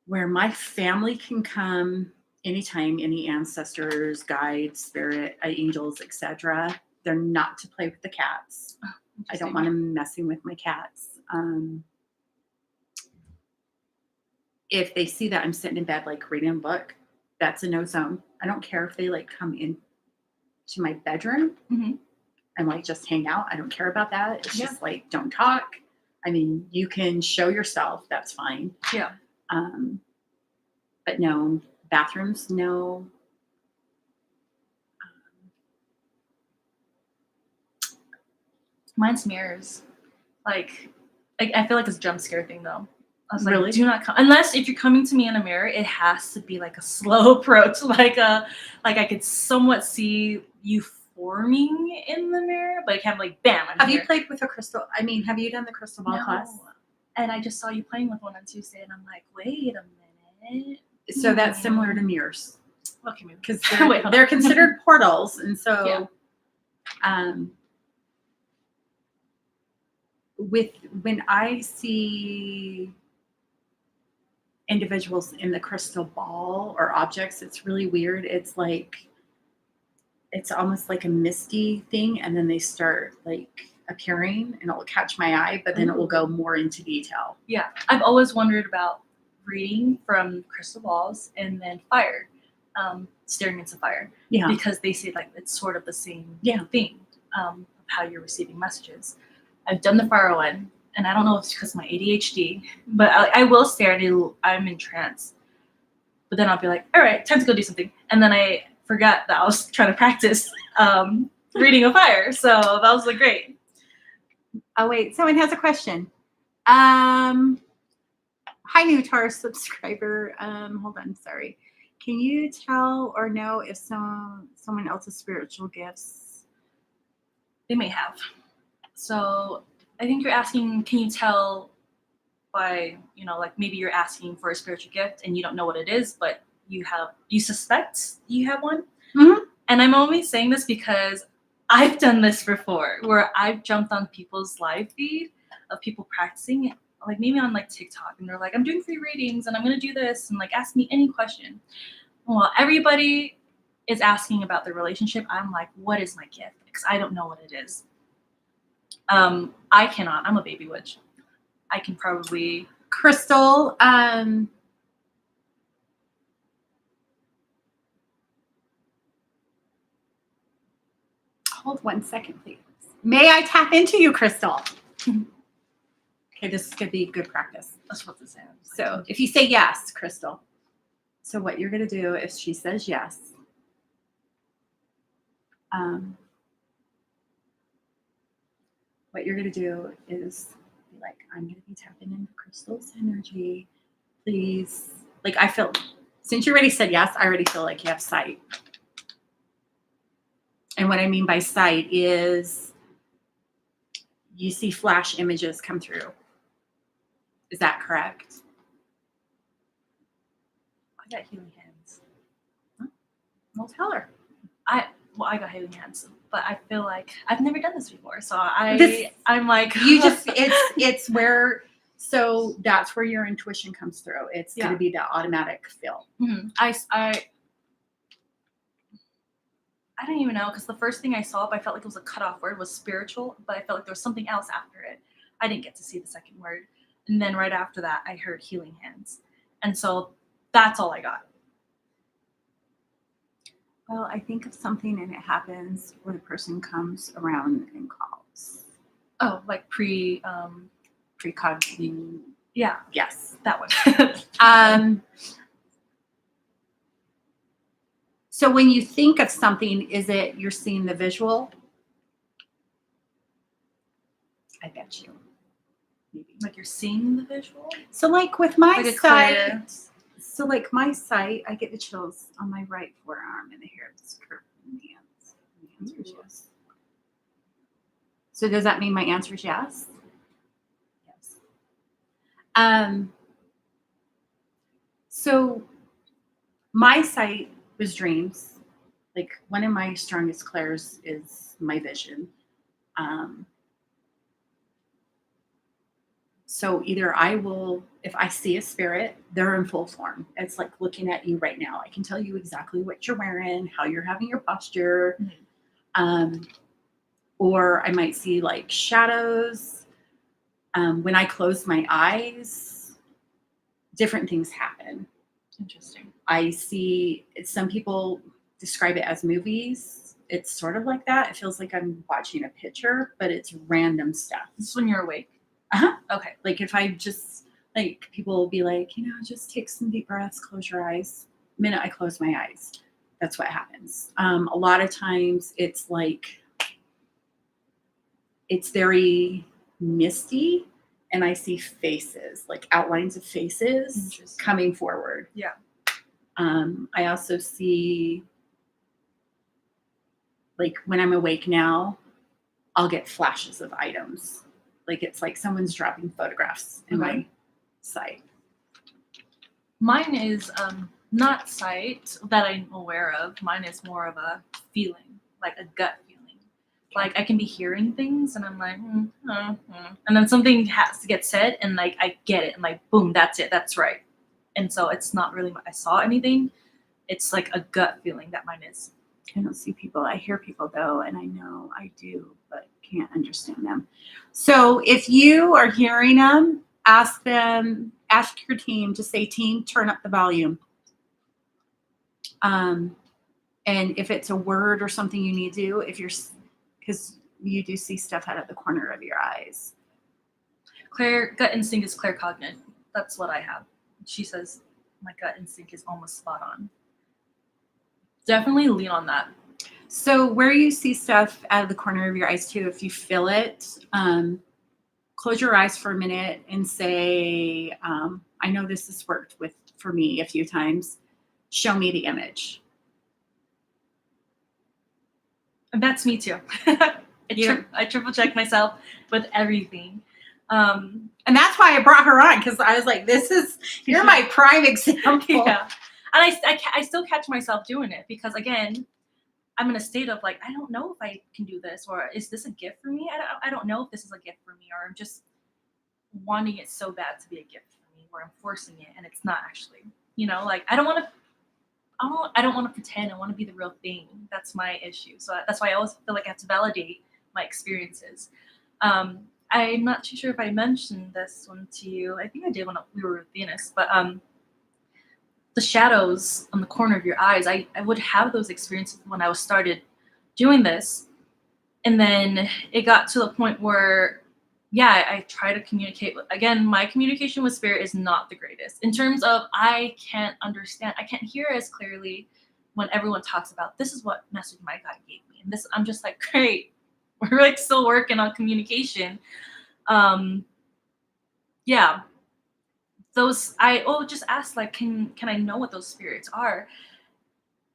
where my family can come anytime, any ancestors, guides, spirit, angels, etc. They're not to play with the cats. I don't want them messing with my cats. If they see that I'm sitting in bed, like reading a book, that's a no zone. I don't care if they like come in to my bedroom. and like just hang out. I don't care about that. It's Yeah. just like, don't talk. I mean, you can show yourself. That's fine. Yeah. But no, bathrooms, no. Mine's mirrors. Like I feel like it's a jump scare thing though. I was Really? like, do not come unless if you're coming to me in a mirror, it has to be like a slow approach, like I could somewhat see you forming in the mirror, but it can't like bam. I'm Have you here. played with a crystal? I mean, have you done the crystal ball class? And I just saw you playing with one on Tuesday, and I'm like, wait a minute. So that's similar to mirrors. Okay, maybe. Because Wait, hold they're on. considered portals. And so Yeah. when I see individuals in the crystal ball or objects, it's really weird. It's like, it's almost like a misty thing, and then they start like appearing, and it will catch my eye, but then it will go more into detail. Yeah, I've always wondered about reading from crystal balls and then fire, staring into fire. Yeah. Because they say like it's sort of the same thing of how you're receiving messages. I've done the fire one, and I don't know if it's because of my ADHD, but I will stare and I'm in trance. But then I'll be like, all right, time to go do something. And then I forgot that I was trying to practice reading a fire. So that was like great. Oh, wait, someone has a question. Hi, new Tar subscriber. Hold on, sorry. Can you tell or know if someone else's spiritual gifts? They may have. So I think you're asking, can you tell by, like maybe you're asking for a spiritual gift and you don't know what it is, but you suspect you have one? Mm-hmm. And I'm only saying this because I've done this before, where I've jumped on people's live feed of people practicing it, like maybe on like TikTok, and they're like, I'm doing free readings and I'm going to do this and like ask me any question. Well, everybody is asking about their relationship. I'm like, what is my gift? Because I don't know what it is. I cannot. I'm a baby witch. I can probably Crystal. Hold 1 second, please. May I tap into you, Crystal? Okay, this is going to be good practice. That's what this is. So if you say yes, Crystal. So what you're going to do if she says yes, what you're going to do is be like, I'm going to be tapping into Crystal's energy. Please. Like, I feel, since you already said yes, I already feel like you have sight. And what I mean by sight is you see flash images come through. Is that correct? I got healing hands. Well, tell her. I got healing hands, but I feel like I've never done this before. So I'm like, you just, it's where, so that's where your intuition comes through. It's going to be that automatic feel. Mm-hmm. I don't even know, because the first thing I saw, I felt like it was a cutoff word, was spiritual, but I felt like there was something else after it. I didn't get to see the second word. And then right after that, I heard healing hands. And so that's all I got. Well, I think of something and it happens where the person comes around and calls. Oh, like Precognition. Yeah. Yes. That one. So when you think of something, is it you're seeing the visual? I bet you. Maybe. Like you're seeing the visual? So like with my like sight, so like my sight, I get the chills on my right forearm and the hair is curved in the hands. The answer is yes. So does that mean my answer is yes? Yes. So my sight was dreams. Like one of my strongest clairs is my vision. So either I will, if I see a spirit, they're in full form. It's like looking at you right now. I can tell you exactly what you're wearing, how you're having your posture. Mm-hmm. Or I might see like shadows. When I close my eyes, different things happen. Interesting. I see, some people describe it as movies. it's sort of like that. It feels like I'm watching a picture, but it's random stuff. This is when you're awake. Uh-huh. Okay. Like if I just, like people will be like, just take some deep breaths, close your eyes. The minute I close my eyes, that's what happens. A lot of times it's like, it's very misty and I see faces, like outlines of faces coming forward. Yeah. I also see, like when I'm awake now, I'll get flashes of items. Like it's like someone's dropping photographs in my sight. Mine is not sight that I'm aware of. Mine is more of a feeling, like a gut feeling. Like I can be hearing things and I'm like, and then something has to get said and like I get it and like boom, that's it, that's right. And so it's not really I saw anything. It's like a gut feeling that mine is. I don't see people. I hear people though, and I know I do, but can't understand them. So if you are hearing them, ask your team to say, team, turn up the volume. And if it's a word or something you need to, because you do see stuff out of the corner of your eyes. Gut instinct is claircognate. That's what I have. She says my gut instinct is almost spot on. Definitely lean on that. So where you see stuff out of the corner of your eyes too, if you feel it, close your eyes for a minute and say, I know this has worked for me a few times. Show me the image. And that's me too. I triple check myself with everything. And that's why I brought her on, because I was like, you're my prime example. Yeah. And I still catch myself doing it because, again, I'm in a state of like, I don't know if I can do this, or is this a gift for me? I don't know if this is a gift for me, or I'm just wanting it so bad to be a gift for me, where I'm forcing it and it's not actually, like I don't want to pretend. I want to be the real thing. That's my issue. So that's why I always feel like I have to validate my experiences. I'm not too sure if I mentioned this one to you. I think I did when we were with Venus, but the shadows on the corner of your eyes, I would have those experiences when I was started doing this. And then it got to the point where, I try to communicate. Again, my communication with spirit is not the greatest. In terms of I can't hear as clearly when everyone talks about this is what message my God gave me. And this, I'm just like, great. We're like still working on communication. Those I just asked like, can I know what those spirits are?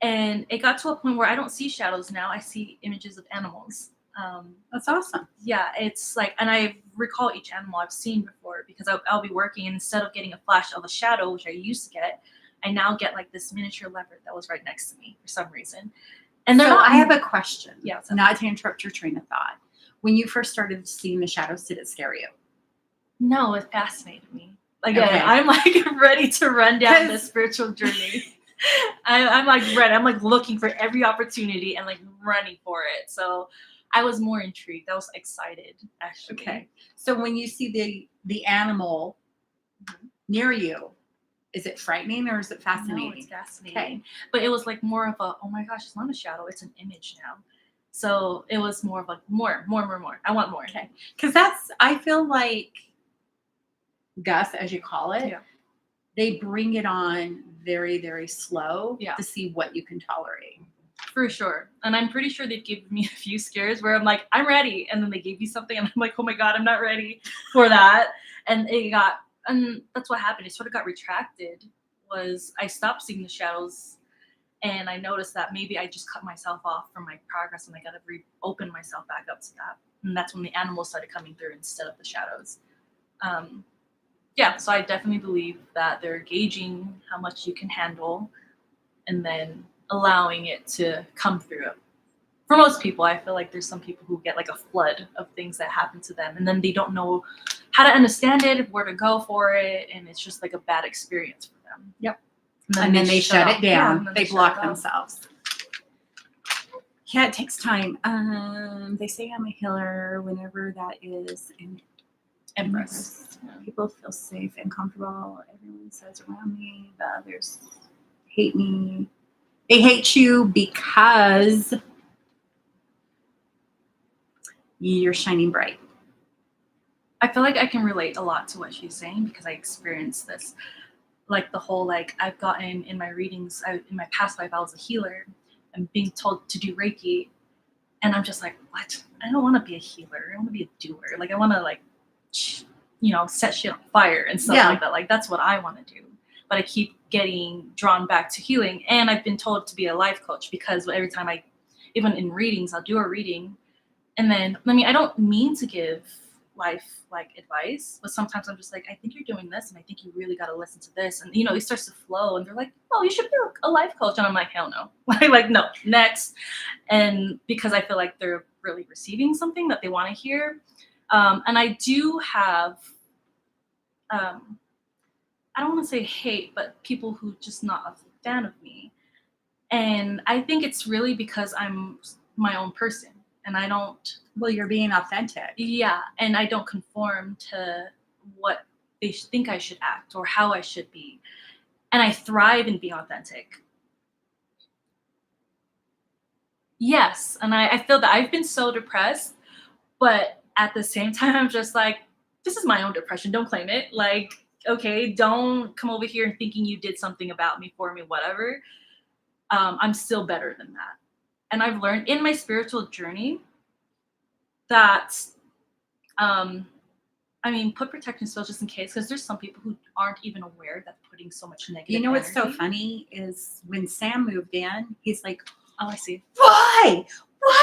And it got to a point where I don't see shadows now. I see images of animals. That's awesome. Yeah, it's like, and I recall each animal I've seen before because I'll be working, and instead of getting a flash of a shadow, which I used to get, I now get like this miniature leopard that was right next to me for some reason. And I have a question. Yeah, not to interrupt your train of thought. When you first started seeing the shadows, did it scare you? No, it fascinated me. Again, I'm like ready to run down this spiritual journey. I'm like ready. I'm like looking for every opportunity and like running for it. So I was more intrigued. I was excited, actually. Okay. So when you see the animal near you, is it frightening or is it fascinating? No, it's fascinating. Okay. But it was like more of a, oh my gosh, it's not a shadow. It's an image now. So it was more of like more. I want more. Okay. Because I feel like Gus, as you call it, they bring it on very, very slow to see what you can tolerate. For sure. And I'm pretty sure they've given me a few scares where I'm like, I'm ready. And then they gave me something and I'm like, oh my God, I'm not ready for that. And that's what happened. It sort of got retracted. Was I stopped seeing the shadows and I noticed that maybe I just cut myself off from my progress and I got to reopen myself back up to that. And that's when the animals started coming through instead of the shadows. So I definitely believe that they're gauging how much you can handle and then allowing it to come through. For most people, I feel like there's some people who get like a flood of things that happen to them and then they don't know how to understand it, where to go for it, and it's just like a bad experience for them. Yep. And then they shut it down. They block themselves. Yeah, it takes time. They say I'm a healer whenever that is. Empress. People feel safe and comfortable. Everyone says around me, the others hate me. They hate you because you're shining bright. I feel like I can relate a lot to what she's saying because I experienced this. Like the whole, like I've gotten in my readings, in my past life, I was a healer and being told to do Reiki. And I'm just like, what? I don't want to be a healer. I want to be a doer. Like I want to like, set shit on fire and stuff like that. Like that's what I want to do. But I keep getting drawn back to healing. And I've been told to be a life coach because every time even in readings, I'll do a reading. And then, I don't mean to give life like advice, but sometimes I'm just like, I think you're doing this and I think you really got to listen to this. And, it starts to flow and they're like, oh, you should be a life coach. And I'm like, hell no. like, no, next. And because I feel like they're really receiving something that they want to hear. And I do have, I don't want to say hate, but people who just not a fan of me. And I think it's really because I'm my own person. And I don't. Well, you're being authentic. Yeah. And I don't conform to what they think I should act or how I should be. And I thrive in being authentic. Yes. And I feel that I've been so depressed. But at the same time, I'm just like, this is my own depression. Don't claim it. Like, okay, don't come over here and thinking you did something about me, for me, whatever. I'm still better than that. And I've learned in my spiritual journey that, put protection spells just in case, because there's some people who aren't even aware that putting so much negative You know what's so energy. funny is when Sam moved in, he's like, Oh, I see. why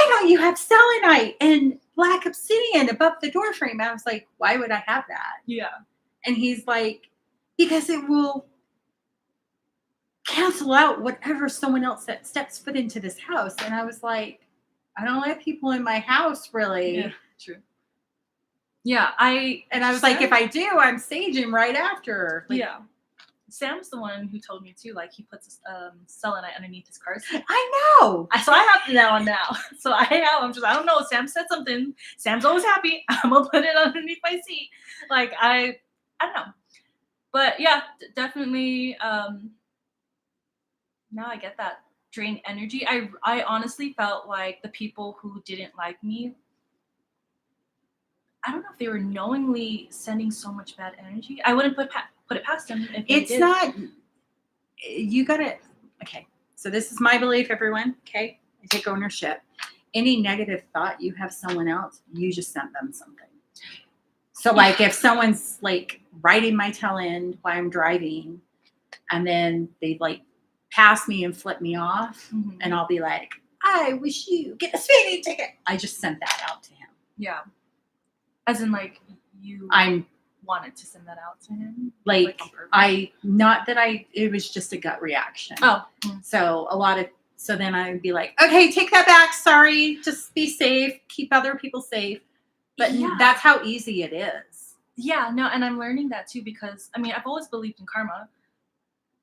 don't you have selenite and black obsidian above the door frame? I was like, why would I have that? Yeah. And he's like, because it will cancel out whatever someone else that steps foot into this house. And I was like, I don't let people in my house, really. Yeah, true. Yeah, I was like, if I do, I'm saging right after. Like, yeah. Sam's the one who told me too, like he puts selenite underneath his car seat. I know. So I have that one now. So I don't know. Sam said something. Sam's always happy. I'm gonna put it underneath my seat. Like I don't know. But yeah, definitely. Now I get that drained energy. I honestly felt like the people who didn't like me, I don't know if they were knowingly sending so much bad energy. I wouldn't put it past them. If It's they did. not. You gotta. Okay. So this is my belief, everyone. Okay. I take ownership. Any negative thought you have someone else, you just sent them something. So like if someone's like riding my tail end while I'm driving and then they like pass me and flip me off and I'll be like, I wish you get a speeding ticket. I just sent that out to him. Yeah. As in like you wanted to send that out to him? Like on purpose? It was just a gut reaction. Oh. So then I would be like, okay, take that back. Sorry. Just be safe. Keep other people safe. But that's how easy it is. Yeah, no, and I'm learning that too because, I've always believed in karma,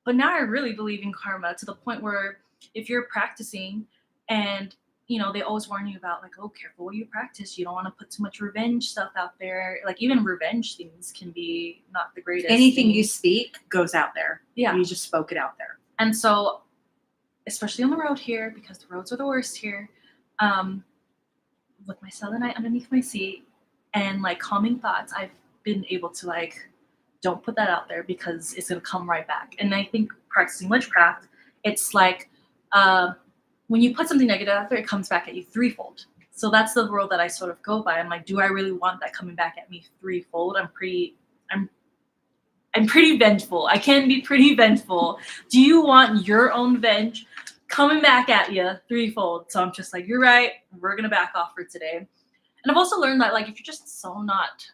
but now I really believe in karma to the point where if you're practicing and, they always warn you about like, oh, careful what you practice. You don't want to put too much revenge stuff out there. Like even revenge things can be not the greatest. Anything you speak goes out there. Yeah. You just spoke it out there. And so, especially on the road here, because the roads are the worst here, with my selenite underneath my seat and like calming thoughts, I've been able to like, don't put that out there because it's going to come right back. And I think practicing witchcraft, it's like when you put something negative out there, it comes back at you threefold. So that's the rule that I sort of go by. I'm like, do I really want that coming back at me threefold? I'm pretty vengeful. I can be pretty vengeful. Do you want your own venge coming back at you threefold? So I'm just like, you're right. We're going to back off for today. And I've also learned that like, if you're just so not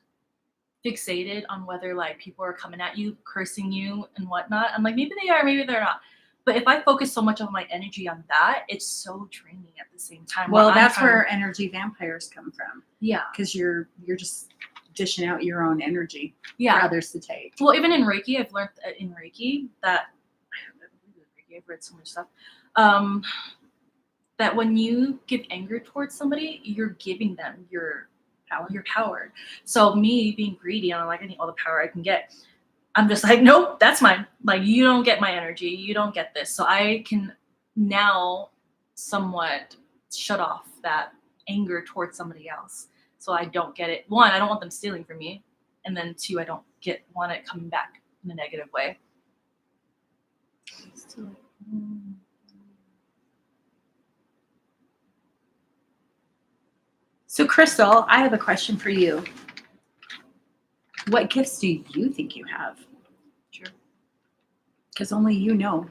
fixated on whether like people are coming at you, cursing you and whatnot, I'm like, maybe they are, maybe they're not. But if I focus so much of my energy on that, it's so draining at the same time. Well, that's where energy vampires come from. Yeah. Because you're just dishing out your own energy for others to take. Well, even in Reiki, I've learned in Reiki that I've read so much stuff. That when you give anger towards somebody, you're giving them your power. So me being greedy and I'm like, I need all the power I can get. I'm just like, nope, that's mine. Like, you don't get my energy. You don't get this. So I can now somewhat shut off that anger towards somebody else. so I don't get it. One, I don't want them stealing from me, and then two, I don't want it coming back in a negative way. So, Crystal, I have a question for you. What gifts do you think you have? Sure. Because only you know.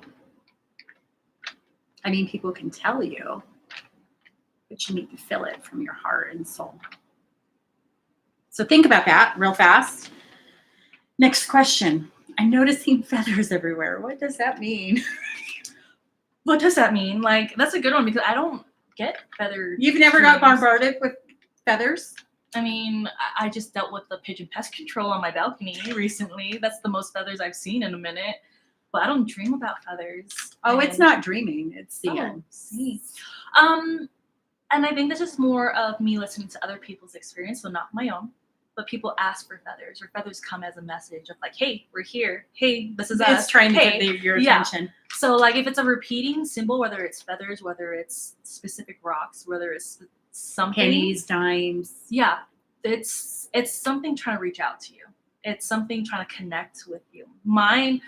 I mean, people can tell you, but you need to feel it from your heart and soul. So think about that real fast. Next question. I'm noticing feathers everywhere. What does that mean? What does that mean? Like, that's a good one because I don't get feathers. You've never got bombarded with feathers? I mean, I just dealt with the pigeon pest control on my balcony recently. That's the most feathers I've seen in a minute. But I don't dream about feathers. Oh, it's not dreaming. It's seeing. Oh, see. And I think this is more of me listening to other people's experience, so not my own. But people ask for feathers, or feathers come as a message of like, hey, we're here. Hey, this is us. It's trying to hey. get your attention. So like if it's a repeating symbol, whether it's feathers, whether it's specific rocks, whether it's something. Pennies, dimes. Yeah. It's something trying to reach out to you. It's something trying to connect with you. Mine,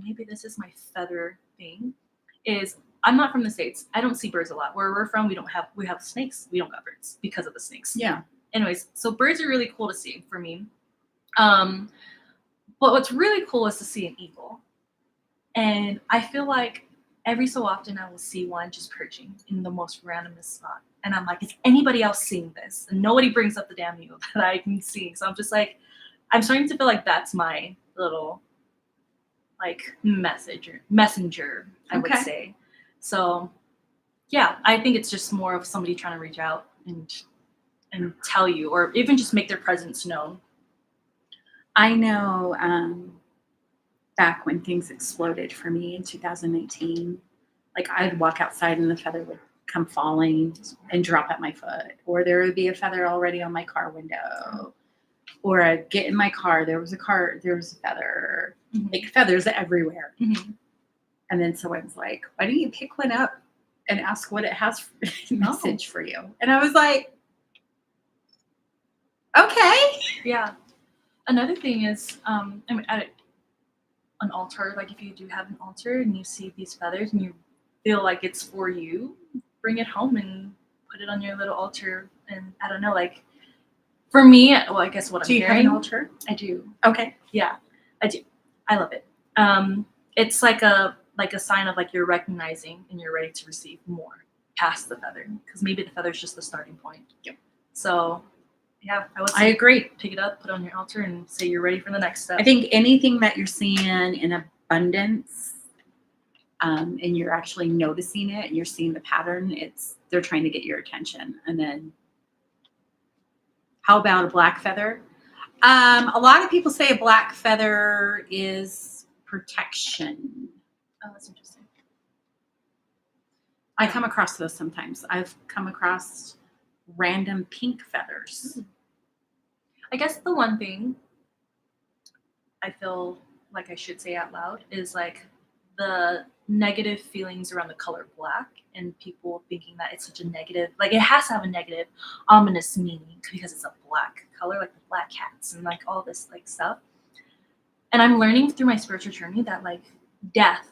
maybe this is my feather thing, is I'm not from the States. I don't see birds a lot. Where we're from, we have snakes. We don't got birds because of the snakes. Yeah. Anyways, so birds are really cool to see for me. But what's really cool is to see an eagle. And I feel like every so often I will see one just perching in the most randomest spot. And I'm like, is anybody else seeing this? And nobody brings up the damn eagle that I can see. So I'm just like, I'm starting to feel like that's my little like messenger, I would say. So yeah, I think it's just more of somebody trying to reach out and tell you, or even just make their presence known. I know back when things exploded for me in 2019, like I'd walk outside and the feather would come falling and drop at my foot, or there would be a feather already on my car window, or I'd get in my car, there was a feather, like feathers everywhere. And then someone's like, why don't you pick one up and ask what it has for message for you? And I was like, okay. Yeah. Another thing is, I mean, at an altar, like if you do have an altar and you see these feathers and you feel like it's for you, bring it home and put it on your little altar. And I don't know, like for me, well, I guess what I'm hearing. Do you have an altar? I do. Okay. Yeah, I do. I love it. It's like a sign of like you're recognizing and you're ready to receive more past the feather, because maybe the feather is just the starting point. Yep. So yeah, I agree. Pick it up, put it on your altar, and say you're ready for the next step. I think anything that you're seeing in abundance, and you're actually noticing it, and you're seeing the pattern, they're trying to get your attention. And then, how about a black feather? A lot of people say a black feather is protection. Oh, that's interesting. I come across those sometimes. I've come across random pink feathers. I guess the one thing I feel like I should say out loud is like the negative feelings around the color black and people thinking that it's such a negative, like it has to have a negative, ominous meaning because it's a black color, like the black cats and like all this like stuff. And I'm learning through my spiritual journey that like death,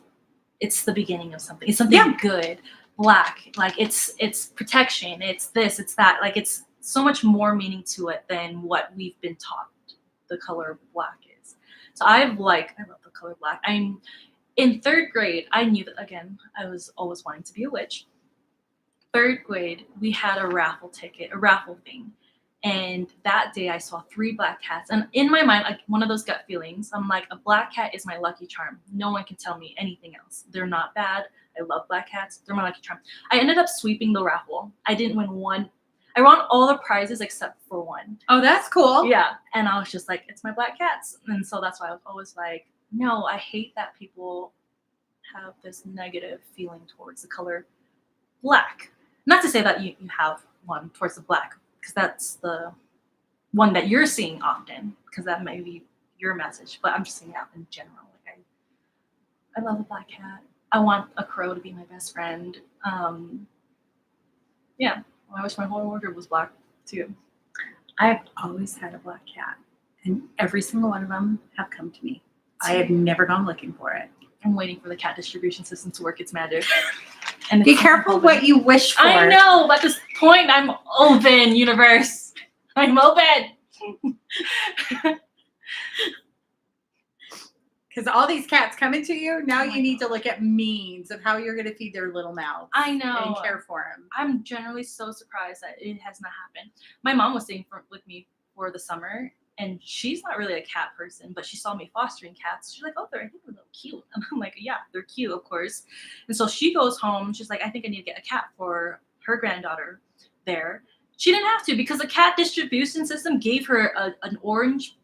it's the beginning of something. It's something good. Black, like it's protection. It's this, it's that. Like it's so much more meaning to it than what we've been taught the color black is. So I love the color black. I'm in 3rd grade. I knew that, again, I was always wanting to be a witch. 3rd grade, we had a raffle thing. And that day I saw 3 black cats. And in my mind, like one of those gut feelings, I'm like, a black cat is my lucky charm. No one can tell me anything else. They're not bad. I love black cats. They're my lucky charm. I ended up sweeping the raffle. I didn't win one. I won all the prizes except for one. Oh, that's cool. Yeah. And I was just like, it's my black cats. And so that's why I was always like, no, I hate that people have this negative feeling towards the color black. Not to say that you have one towards the black, because that's the one that you're seeing often, because that may be your message. But I'm just saying that in general. Like I love a black cat. I want a crow to be my best friend. Yeah. I wish my whole wardrobe was black too. I've always had a black cat, and every single one of them have come to me. I have never gone looking for it. I'm waiting for the cat distribution system to work its magic. And Be careful what you wish for. I know. At this point, I'm open, universe. I'm open. Because all these cats coming to you, now Oh you my need to look at means of how you're going to feed their little mouths. I know. And care for them. I'm generally so surprised that it has not happened. My mom was staying with me for the summer, and she's not really a cat person, but she saw me fostering cats. She's like, "Oh, I think they're a little cute." And I'm like, "Yeah, they're cute, of course." And so she goes home. She's like, "I think I need to get a cat for her granddaughter there." She didn't have to because the cat distribution system gave her an orange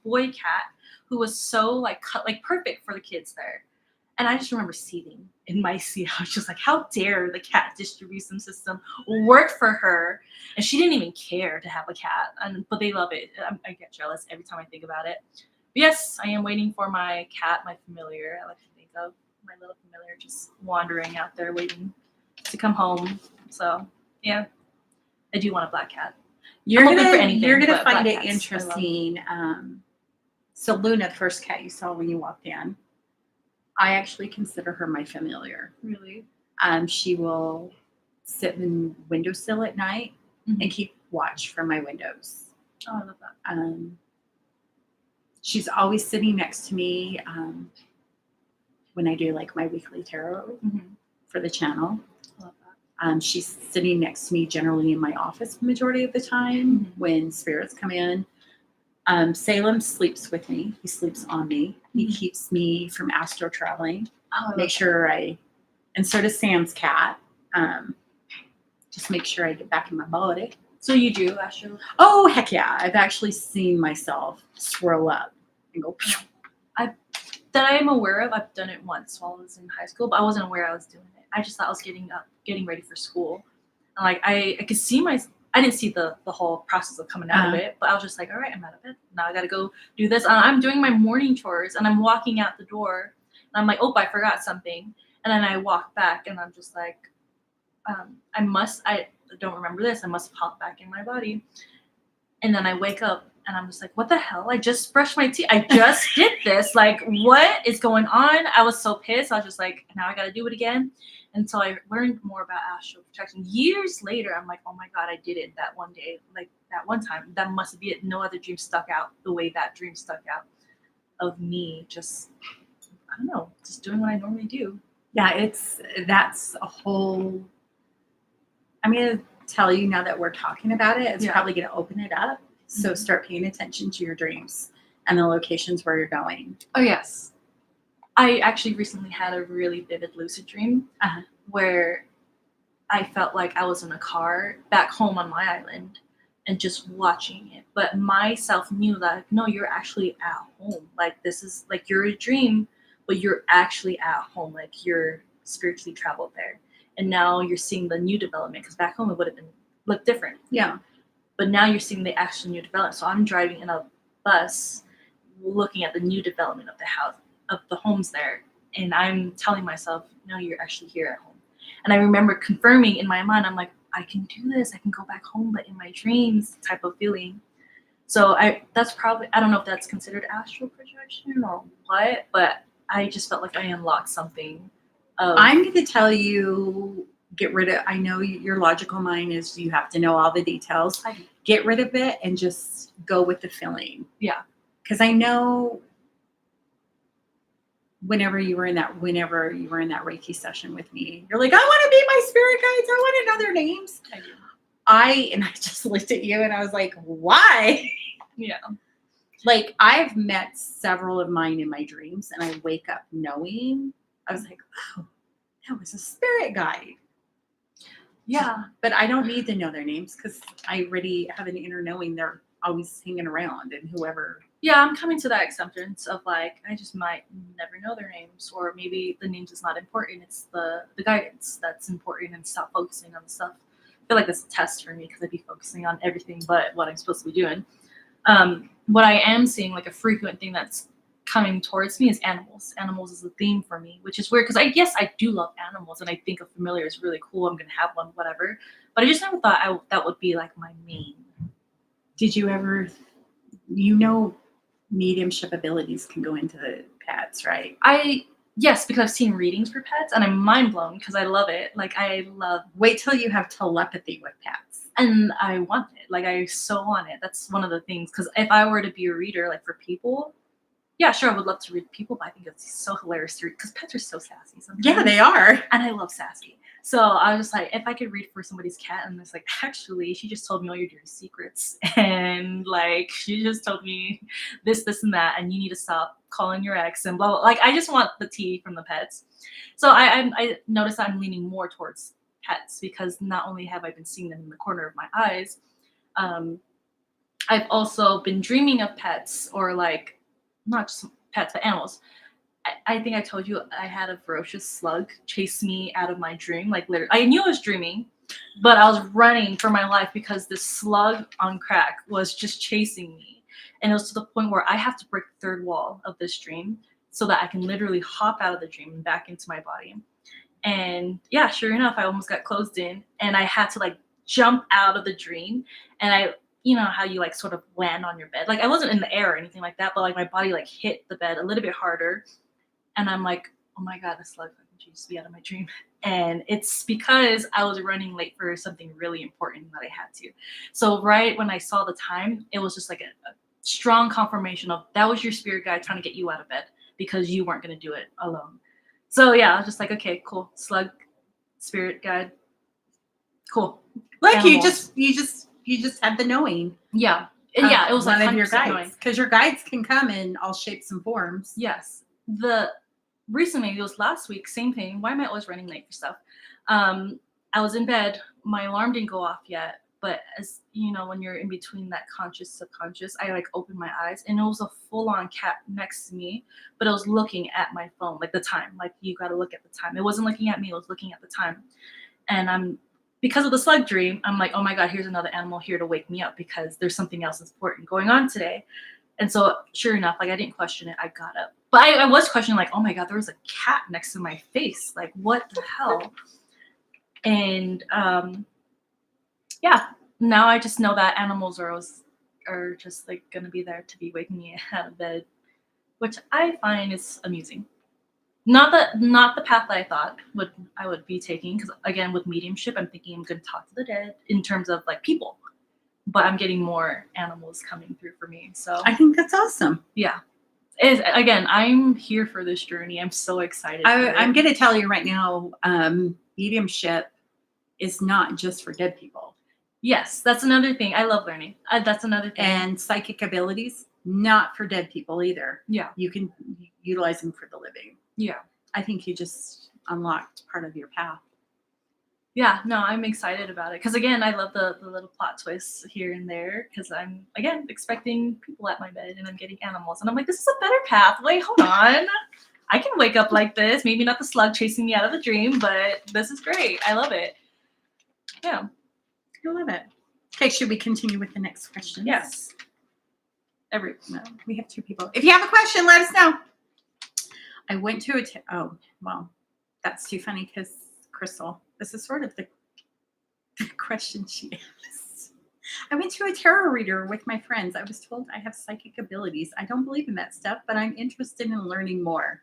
boy cat who was so like cut like perfect for the kids there. And I just remember seething in my seat. I was just like, how dare the cat distribution system work for her? And she didn't even care to have a cat. But they love it. I get jealous every time I think about it. But yes, I am waiting for my cat, my familiar. I like to think of my little familiar just wandering out there waiting to come home. So yeah, I do want a black cat. You're I'm open gonna for anything, you're gonna but find black it cats, I love. interesting. So Luna, the first cat you saw when you walked in, I actually consider her my familiar. Really? She will sit in the windowsill at night and keep watch from my windows. Oh, I love that. She's always sitting next to me when I do like my weekly tarot for the channel. I love that. She's sitting next to me generally in my office the majority of the time when spirits come in. Salem sleeps with me. He sleeps on me. He keeps me from astro traveling. Oh, Make sure and so does Sam's cat. Just make sure I get back in my body. So you do, Astro? Oh, heck yeah. I've actually seen myself swirl up and go. That I am aware of. I've done it once while I was in high school, but I wasn't aware I was doing it. I just thought I was getting ready for school. And like I could see I didn't see the whole process of coming out of it, but I was just like, all right, I'm out of bed. Now I got to go do this. And I'm doing my morning chores and I'm walking out the door and I'm like, oh, I forgot something. And then I walk back and I'm just like, I don't remember this. I must pop back in my body. And then I wake up and I'm just like, what the hell? I just brushed my teeth. I just did this. Like, what is going on? I was so pissed. I was just like, now I got to do it again. And so I learned more about astral protection. Years later, I'm like, oh my God, I did it that one day. Like that one time. That must be it. No other dream stuck out the way that dream stuck out of me. Just, I don't know, just doing what I normally do. Yeah, that's a whole, I'm going to tell you now that we're talking about it, it's probably going to open it up. So start paying attention to your dreams and the locations where you're going. Oh, yes. I actually recently had a really vivid lucid dream where I felt like I was in a car back home on my island and just watching it. But myself knew that, no, you're actually at home. Like, this is like you're a dream, but you're actually at home. Like, you're spiritually traveled there. And now you're seeing the new development because back home it would have looked different. Yeah. But now you're seeing the actual new development. So I'm driving in a bus looking at the new development of the house, of the homes there. And I'm telling myself, no, you're actually here at home. And I remember confirming in my mind, I'm like, I can do this. I can go back home, but in my dreams type of feeling. So that's probably, I don't know if that's considered astral projection or what, but I just felt like I unlocked something. I'm going to tell you, get rid of, I know your logical mind is you have to know all the details. Get rid of it and just go with the feeling. Yeah. Because I know whenever you were in that Reiki session with me, you're like, I want to be my spirit guides. I want to know their names. I just looked at you and I was like, why? Yeah. Like, I've met several of mine in my dreams and I wake up knowing, I was like, oh, that was a spirit guide. Yeah. But I don't need to know their names because I already have an inner knowing they're always hanging around and whoever. Yeah, I'm coming to that acceptance of like, I just might never know their names, or maybe the names is not important. It's the guidance that's important, and stop focusing on the stuff. I feel like that's a test for me because I'd be focusing on everything but what I'm supposed to be doing. What I am seeing, like a frequent thing that's coming towards me, is animals. Animals is a theme for me, which is weird because I do love animals and I think a familiar is really cool. I'm gonna have one, whatever. But I just never thought that would be like my main Did you ever, you know, mediumship abilities can go into the pets, right? Yes, because I've seen readings for pets and I'm mind blown because I love it. Like I love, Wait till you have telepathy with pets. and I want it. Like I so want it. That's one of the things. Because if I were to be a reader, like for people, yeah, sure, I would love to read people, but I think it's so hilarious to read because pets are so sassy sometimes. Yeah, they are. And I love sassy. So I was just like, if I could read for somebody's cat, and it's like, actually, she just told me all your dirty secrets, and like, she just told me this, and that, and you need to stop calling your ex, and blah blah. Like, I just want the tea from the pets. So I noticed I'm leaning more towards pets because not only have I been seeing them in the corner of my eyes, um, I've also been dreaming of pets or like not just pets but animals. I think I told you I had a ferocious slug chase me out of my dream. Like literally, I knew I was dreaming, but I was running for my life because this slug on crack was just chasing me, and it was to the point where I have to break the third wall of this dream so that I can literally hop out of the dream and back into my body. And yeah, sure enough, I almost got closed in, and I had to like jump out of the dream, and you know how you like sort of land on your bed. Like I wasn't in the air or anything like that, but like my body like hit the bed a little bit harder. And I'm like, oh my God, this slug chased me out of my dream. And it's because I was running late for something really important that I had to. So right when I saw the time, it was just like a strong confirmation of that was your spirit guide trying to get you out of bed because you weren't going to do it alone. So yeah, I was just like, okay, cool. Slug, spirit guide, cool. Like Animals. you just had the knowing. Yeah. And yeah, it was like one of your 100% guides, knowing. because your guides can come in all shapes and forms. Yes. Recently, it was last week, same thing. Why am I always running late for stuff? I was in bed, my alarm didn't go off yet, but as you know, when you're in between that conscious subconscious, I like opened my eyes and it was a full-on cat next to me, but it was looking at my phone, like the time. Like you gotta look at the time. It wasn't looking at me, it was looking at the time. And because of the slug dream, I'm like, oh my God, here's another animal here to wake me up because there's something else important going on today. And so, sure enough, like I didn't question it. I got up, but I was questioning, like, oh my God, there was a cat next to my face. Like, what the hell? And yeah, now I just know that animals are just like gonna be there to be waking me out of bed, which I find is amusing. Not the path that I thought I would be taking, because again, with mediumship, I'm thinking I'm gonna talk to the dead in terms of like people, but I'm getting more animals coming through for me. So I think that's awesome. yeah. Again, I'm here for this journey. I'm so excited. I'm going to tell you right now, mediumship is not just for dead people. Yes, that's another thing. I love learning. That's another thing. And psychic abilities, not for dead people either. Yeah. You can utilize them for the living. Yeah. I think you just unlocked part of your path. Yeah, no, I'm excited about it because again, I love the little plot twists here and there because I'm again expecting people at my bed and I'm getting animals and I'm like, this is a better path. Wait, hold on, I can wake up like this. Maybe not the slug chasing me out of the dream, but this is great. I love it. Yeah, I love it. Okay, should we continue with the next question? yes. No, we have two people. If you have a question, let us know. I went to oh, well, that's too funny because Crystal, this is sort of the question she asked. I went to a tarot reader with my friends. I was told I have psychic abilities. I don't believe in that stuff, but I'm interested in learning more.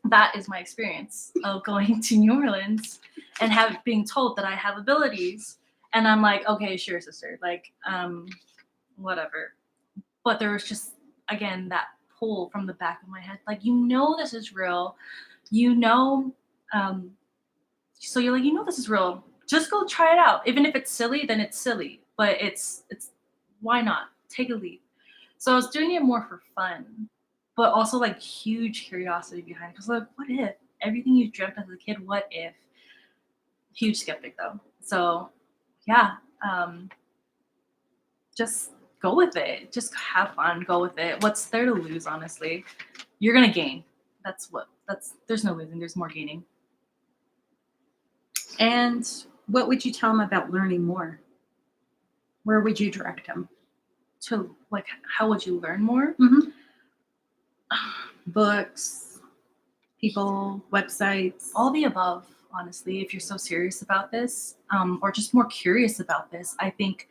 That is my experience of going to New Orleans and being told that I have abilities. And I'm like, okay, sure, sister. Like, whatever. But there was just, again, that pull from the back of my head. Like, you know this is real. You know, so you're like, you know this is real. Just go try it out. Even if it's silly, then it's silly. But it's why not? Take a leap. So I was doing it more for fun, but also like huge curiosity behind it. Because like, what if everything you dreamt as a kid? What if? Huge skeptic though. So yeah, just go with it. Just have fun. Go with it. What's there to lose? Honestly, you're gonna gain. There's no losing. There's more gaining. And what would you tell them about learning more? Where would you direct them? To like, how would you learn more? Mm-hmm. Books, people, websites, all the above. Honestly, if you're so serious about this, or just more curious about this, I think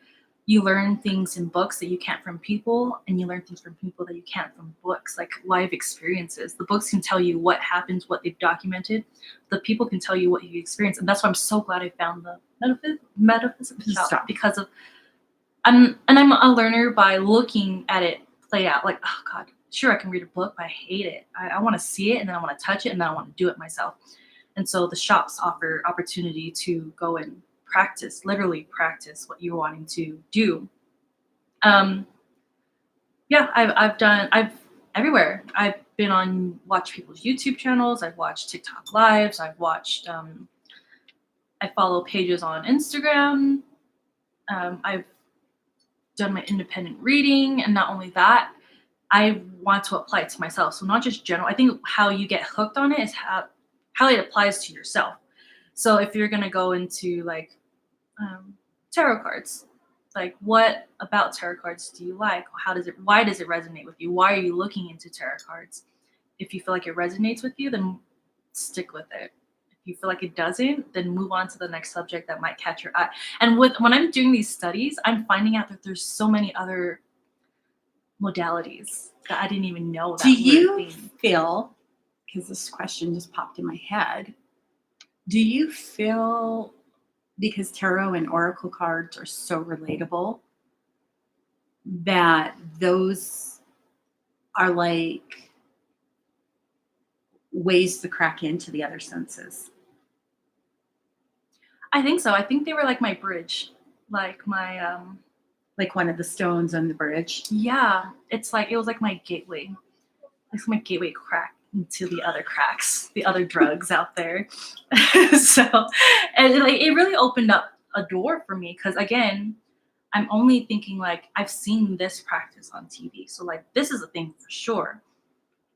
you learn things in books that you can't from people, and you learn things from people that you can't from books, like live experiences. The books can tell you what happens, what they've documented. The people can tell you what you experience, and that's why I'm so glad I found the metaphysical shop, because of I'm a learner by looking at it play out. Like, oh God, sure, I can read a book, but I hate it. I want to see it, and then I want to touch it, and then I want to do it myself. And so the shops offer opportunity to go and practice, literally practice what you're wanting to do. Um, yeah, I've everywhere. I've been on watch people's YouTube channels. I've watched TikTok lives. I've watched. I follow pages on Instagram. I've done my independent reading, and not only that, I want to apply it to myself. So not just general. I think how you get hooked on it is how it applies to yourself. So if you're gonna go into like tarot cards, like what about tarot cards do you like? Why does it resonate with you? Why are you looking into tarot cards? If you feel like it resonates with you, then stick with it. If you feel like it doesn't, then move on to the next subject that might catch your eye. And when I'm doing these studies, I'm finding out that there's so many other modalities that I didn't even know that. Do you feel, because this question just popped in my head, do you feel, because tarot and oracle cards are so relatable, that those are like ways to crack into the other senses? I think so. I think they were like my bridge, like my like one of the stones on the bridge. Yeah, it was like my gateway. It's my gateway crack into the other cracks, the other drugs out there. So, and it really opened up a door for me, because again, I'm only thinking like I've seen this practice on TV, so like this is a thing for sure.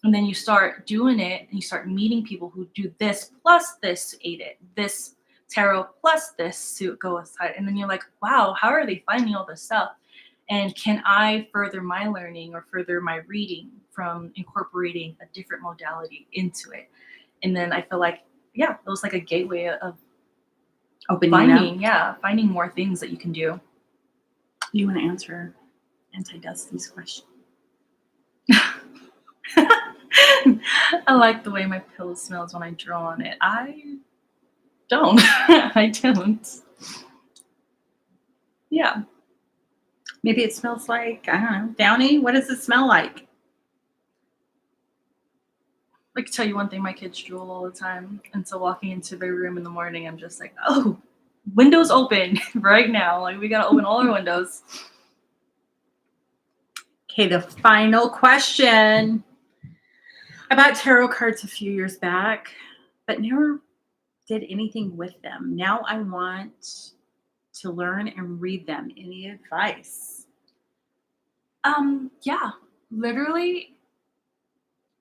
And then you start doing it, and you start meeting people who do this plus this to aid it, this tarot plus this to go aside, and then you're like, wow, how are they finding all this stuff? And can I further my learning or further my reading from incorporating a different modality into it? And then I feel like, yeah, it was like a gateway of finding more things that you can do. You want to answer Anti-Dusty's question? I like the way my pillow smells when I draw on it. I don't. I don't. Yeah. Maybe it smells like, I don't know, Downy. What does it smell like? I can tell you one thing, my kids drool all the time. And so walking into their room in the morning, I'm just like, oh, windows open right now. Like, we got to open all our windows. Okay, the final question. I bought tarot cards a few years back, but never did anything with them. Now I want to learn and read them. Any advice? Yeah, literally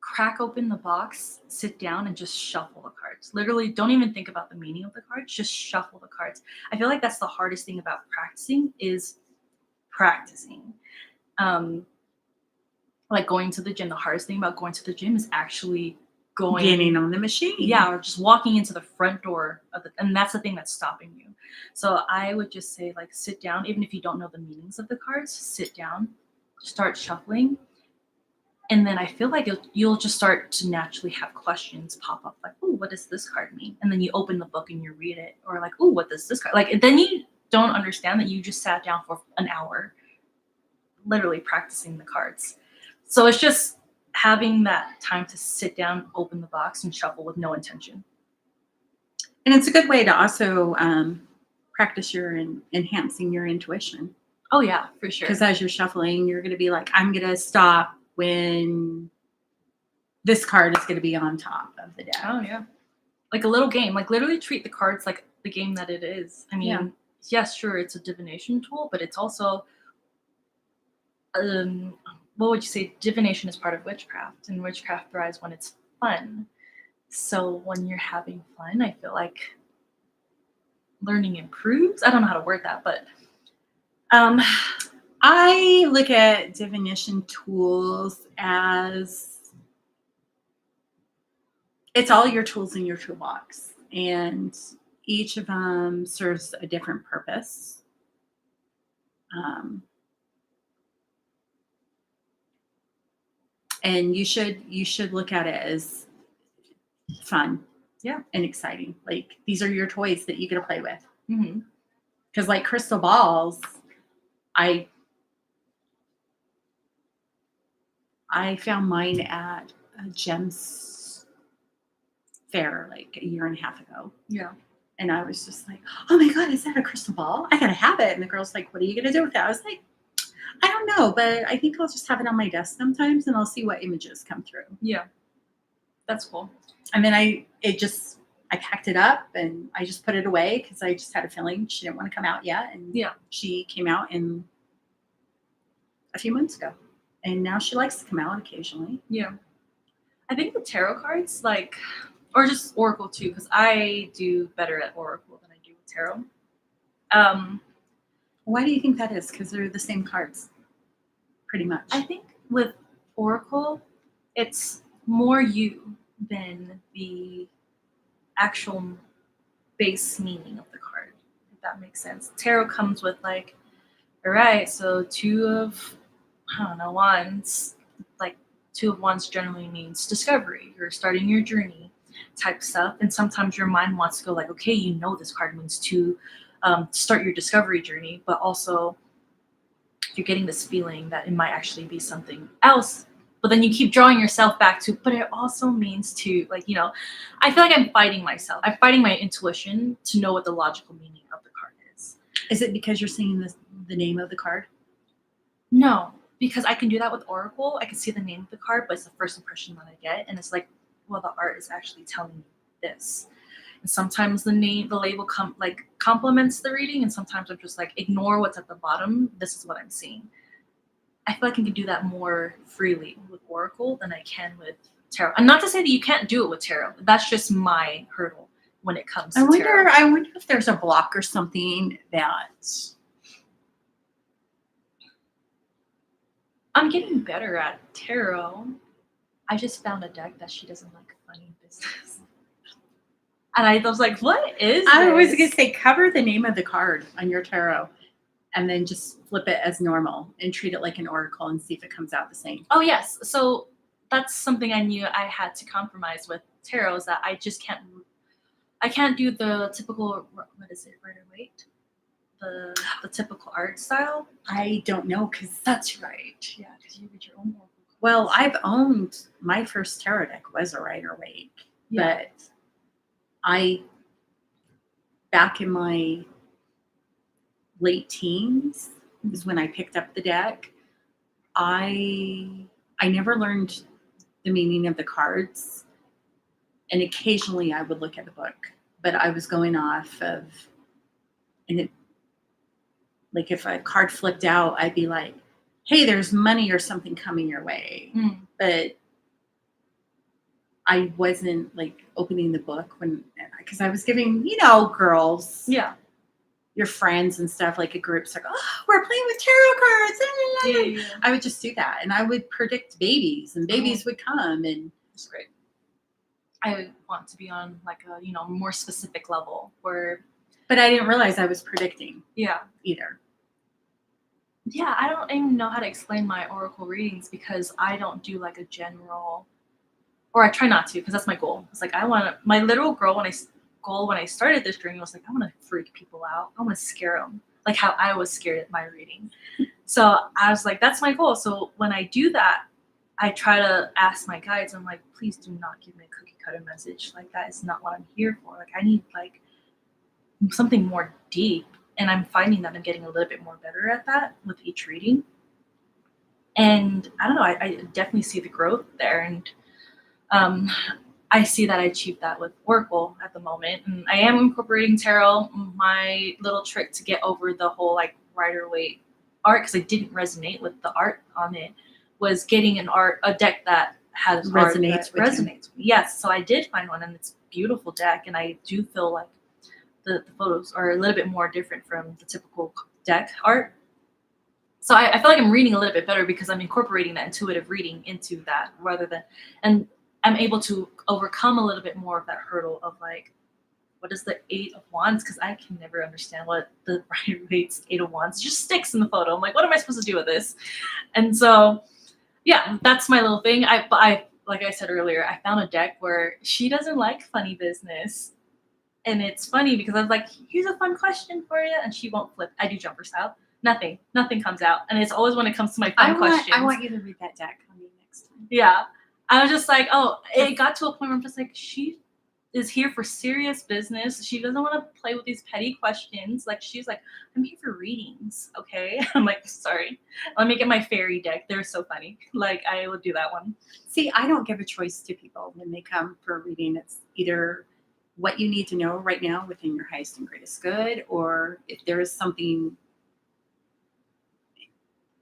crack open the box, sit down, and just shuffle the cards. Literally, don't even think about the meaning of the cards, just shuffle the cards. I feel like that's the hardest thing about practicing is practicing. Like going to the gym, the hardest thing about going to the gym is actually getting on the machine. Yeah, or just walking into the front door and that's the thing that's stopping you. So I would just say, like, sit down, even if you don't know the meanings of the cards, sit down, start shuffling. And then I feel like you'll just start to naturally have questions pop up, like, oh, what does this card mean? And then you open the book and you read it, or like, oh, what does this card? Like, then you don't understand that you just sat down for an hour, literally practicing the cards. So it's just having that time to sit down, open the box, and shuffle with no intention. And it's a good way to also practice enhancing your intuition. Oh, yeah, for sure. Because as you're shuffling, you're going to be like, I'm going to stop when this card is going to be on top of the deck. Oh, yeah. Like a little game. Like, literally treat the cards like the game that it is. I mean, yes, sure, it's a divination tool, but it's also what would you say? Divination is part of witchcraft, and witchcraft thrives when it's fun. So when you're having fun, I feel like learning improves. I don't know how to word that, but I look at divination tools as it's all your tools in your toolbox, and each of them serves a different purpose. And you should look at it as fun, Yeah. and exciting. Like, these are your toys that you get to play with. Mm-hmm. Because like crystal balls, I found mine at a gems fair like a year and a half ago. Yeah. And I was just like, oh my God, is that a crystal ball? I gotta have it. And the girl's like, what are you gonna do with it? I was like, I don't know, but I think I'll just have it on my desk sometimes and I'll see what images come through. Yeah. That's cool. And then I packed it up and I just put it away because I just had a feeling she didn't want to come out yet. And Yeah. she came out in a few months ago. And now she likes to come out occasionally. Yeah. I think the tarot cards, like, or just Oracle too, because I do better at Oracle than I do with tarot. Why do you think that is? Because they're the same cards, pretty much. I think with Oracle, it's more you than the actual base meaning of the card, if that makes sense. Tarot comes with like, all right, so two of wands. Like, two of wands generally means discovery. You're starting your journey type stuff. And sometimes your mind wants to go like, okay, you know this card means to start your discovery journey, but also you're getting this feeling that it might actually be something else. But then you keep drawing yourself back to, but it also means to, like, I feel like I'm fighting myself. I'm fighting my intuition to know what the logical meaning of the card is. Is it because you're seeing the name of the card? No, because I can do that with Oracle. I can see the name of the card, but it's the first impression that I get. And it's like, well, the art is actually telling me this. And sometimes the label complements the reading. And sometimes I'm just like, ignore what's at the bottom. This is what I'm seeing. I feel like I can do that more freely with Oracle than I can with tarot. And not to say that you can't do it with tarot. That's just my hurdle when it comes to tarot. I wonder if there's a block or something that... I'm getting better at tarot. I just found a deck that she doesn't like funny business. And I was like, what is this? I was going to say, cover the name of the card on your tarot and then just flip it as normal and treat it like an oracle and see if it comes out the same. Oh, yes. So that's something I knew I had to compromise with tarot, is that I just can't do the typical, what is it, Rider-Waite? The typical art style. I don't know, because that's right. Yeah, because you read your own oracle. Well, I've owned, my first tarot deck was a Rider-Waite, yeah. But back in my late teens is when I picked up the deck. I never learned the meaning of the cards, and occasionally I would look at the book, but I was going off of, and it, like, if a card flipped out, I'd be like, hey, there's money or something coming your way. But I wasn't like opening the book because I was giving, girls, your friends and stuff, like a group's like, oh, we're playing with tarot cards. Yeah. I would just do that. And I would predict babies, and babies would come. And it's great. I want to be on like a, more specific level where. But I didn't realize I was predicting. Yeah. Either. Yeah, I don't even know how to explain my oracle readings because I don't do like a general, or I try not to, because that's my goal. It's like my literal goal when I started this journey was like, I want to freak people out. I want to scare them, like how I was scared at my reading. So I was like, that's my goal. So when I do that, I try to ask my guides. I'm like, please do not give me a cookie cutter message. Like, that is not what I'm here for. Like, I need like something more deep. And I'm finding that I'm getting a little bit more better at that with each reading. And I don't know, I definitely see the growth there. And I see that I achieved that with Oracle at the moment. And I am incorporating tarot. My little trick to get over the whole like Rider-Waite art, because I didn't resonate with the art on it, was getting a deck that has resonates with me. Yes, so I did find one, and it's a beautiful deck. And I do feel like the photos are a little bit more different from the typical deck art. So I feel like I'm reading a little bit better because I'm incorporating that intuitive reading into that and I'm able to overcome a little bit more of that hurdle of like, what is the Eight of Wands? Because I can never understand what the Rider-Waite's Eight of Wands. It just sticks in the photo. I'm like, what am I supposed to do with this? And so, yeah, that's my little thing. I like I said earlier, I found a deck where she doesn't like funny business. And it's funny because I was like, here's a fun question for you. And she won't flip. I do jumper style. Nothing comes out. And it's always when it comes to my fun questions. I want you to read that deck on me next time. Yeah. I was just like, oh, it got to a point where I'm just like, she is here for serious business. She doesn't want to play with these petty questions. Like, she's like, I'm here for readings. Okay. I'm like, sorry. Let me get my fairy deck. They're so funny. Like, I will do that one. See, I don't give a choice to people when they come for a reading. It's either what you need to know right now within your highest and greatest good, or if there is something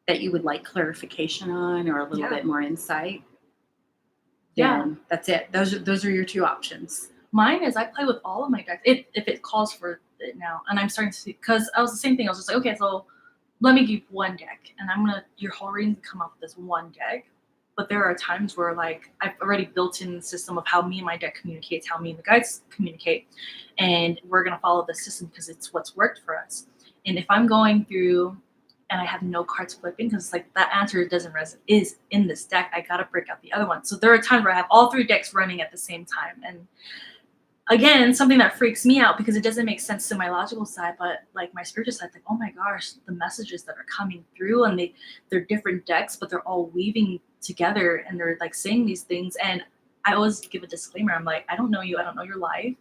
that you would like clarification on or a little bit more insight, then that's it. Those are your two options. Mine is I play with all of my decks if it calls for it now. And I'm starting to see, because I was the same thing. I was just like, okay, so let me give one deck and your whole reading come up with this one deck. But there are times where like I've already built in the system of how me and my deck communicates, how me and the guides communicate. And we're going to follow the system because it's what's worked for us. And if I'm going through and I have no cards flipping because like that answer doesn't resonate is in this deck, I got to break out the other one. So there are times where I have all three decks running at the same time. And again, something that freaks me out because it doesn't make sense to my logical side, but like my spiritual side, like, oh my gosh, the messages that are coming through and they're different decks, but they're all weaving together and they're like saying these things. And I always give a disclaimer. I'm like, I don't know you. I don't know your life.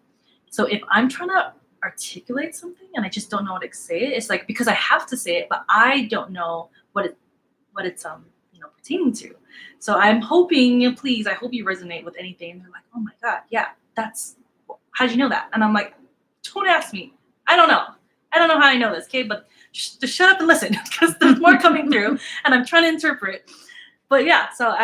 So if I'm trying to articulate something and I just don't know what to say, it's like, because I have to say it, but I don't know what it's pertaining to. So I'm hoping, please, I hope you resonate with anything. And they're like, oh my God, yeah, how'd you know that? And I'm like, don't ask me. I don't know how I know this, okay? But just shut up and listen because there's more coming through and I'm trying to interpret. But yeah, so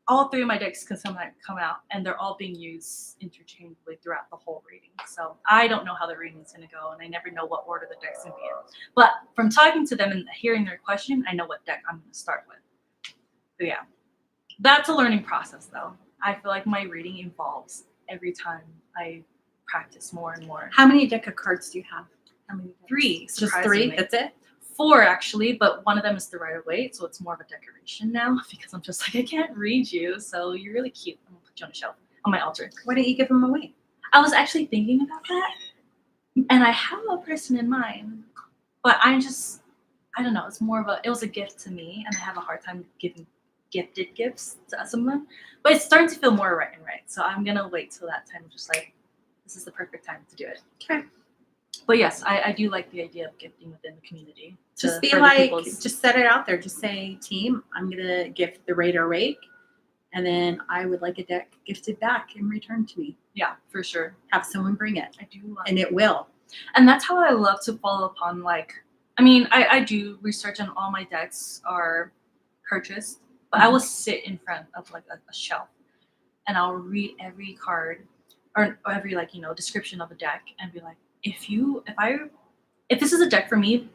all three of my decks can sometimes come out and they're all being used interchangeably throughout the whole reading. So I don't know how the reading is going to go and I never know what order the deck's going to be in. But from talking to them and hearing their question, I know what deck I'm going to start with. So yeah, that's a learning process though. I feel like my reading evolves every time I practice more and more. How many deck of cards do you have? How many? Decks? 3. Just 3? That's it? 4 actually, but one of them is the Rider-Waite, so it's more of a decoration now because I'm just like, I can't read you, so you're really cute. I'm gonna put you on a shelf on my altar. Why don't you give them away? I was actually thinking about that, and I have a person in mind, but I don't know. It's more of it was a gift to me, and I have a hard time giving gifted gifts to someone, but it's starting to feel more right. So I'm gonna wait till that time. Just like, this is the perfect time to do it. Okay. But yes, I do like the idea of gifting within the community. Just be like, just set it out there. Just say, team, I'm going to gift the Rider-Waite, and then I would like a deck gifted back in return to me. Yeah, for sure. Have someone bring it. I do love and it will. And that's how I love to follow upon, like, I mean, I do research and all my decks are purchased, but I will sit in front of like a shelf and I'll read every card or every description of a deck and be like, if this is a deck for me,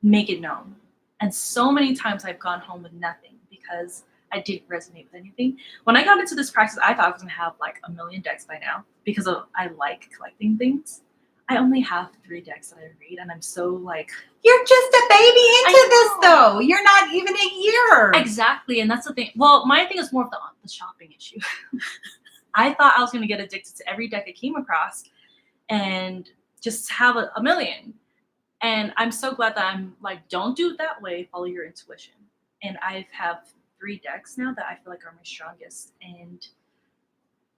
make it known. And so many times I've gone home with nothing because I didn't resonate with anything. When I got into this practice, I thought I was gonna have like a million decks by now because I like collecting things. I only have 3 decks that I read, and I'm so like, you're just a baby into this though. You're not even a year. Exactly, and that's the thing. Well, my thing is more of the shopping issue. I thought I was gonna get addicted to every deck I came across, and just have a million. And I'm so glad that I'm like, don't do it that way. Follow your intuition. And I have 3 decks now that I feel like are my strongest, and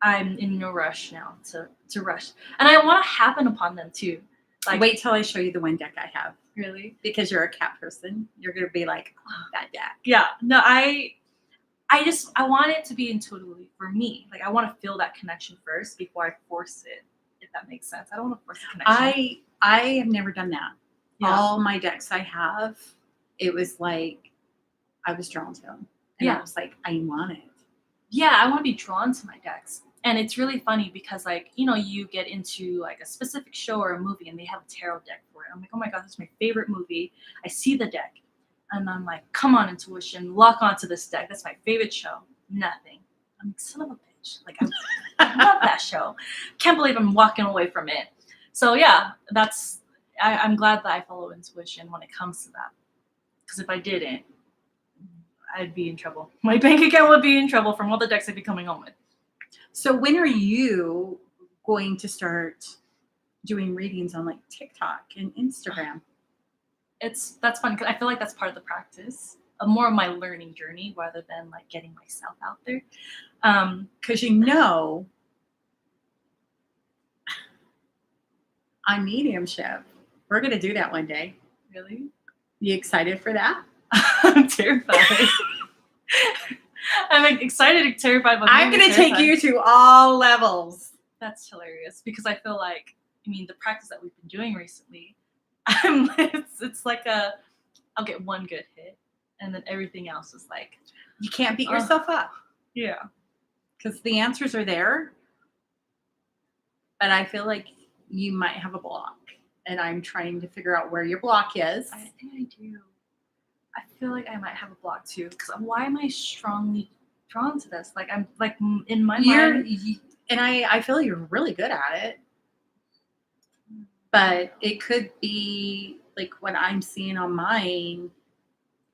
I'm in no rush now to rush. And I want to happen upon them too. Like, wait till I show you the one deck I have. Really? Because you're a cat person. You're gonna be like, oh, that deck. Yeah. No, I want it to be intuitively for me. Like, I want to feel that connection first before I force it, if that makes sense. I don't want to force a connection. I have never done that. Yeah. All my decks I have, it was like I was drawn to them. And I was like, I want it. Yeah, I want to be drawn to my decks. And it's really funny because, like, you get into like a specific show or a movie and they have a tarot deck for it. I'm like, oh my God, that's my favorite movie. I see the deck and I'm like, come on, intuition, lock onto this deck. That's my favorite show. Nothing. I'm like, son of a bitch. Like, I love that show. Can't believe I'm walking away from it. So yeah, I'm glad that I follow intuition when it comes to that. Because if I didn't, I'd be in trouble. My bank account would be in trouble from all the decks I'd be coming home with. So when are you going to start doing readings on like TikTok and Instagram? That's fun because I feel like that's part of the practice, more of my learning journey rather than like getting myself out there. Because you know, on mediumship, we're going to do that one day. Really? You excited for that? I'm terrified. I'm like, excited and terrified. But I'm going to take you to all levels. That's hilarious because I feel like, I mean, the practice that we've been doing recently, it's like I'll get one good hit and then everything else is like. You can't beat yourself up. Yeah. Because the answers are there. But I feel like you might have a block. And I'm trying to figure out where your block is. I think I do. I feel like I might have a block too. Because why am I strongly drawn to this? Like I'm like in my mind. And I feel you're really good at it. But it could be like what I'm seeing on mine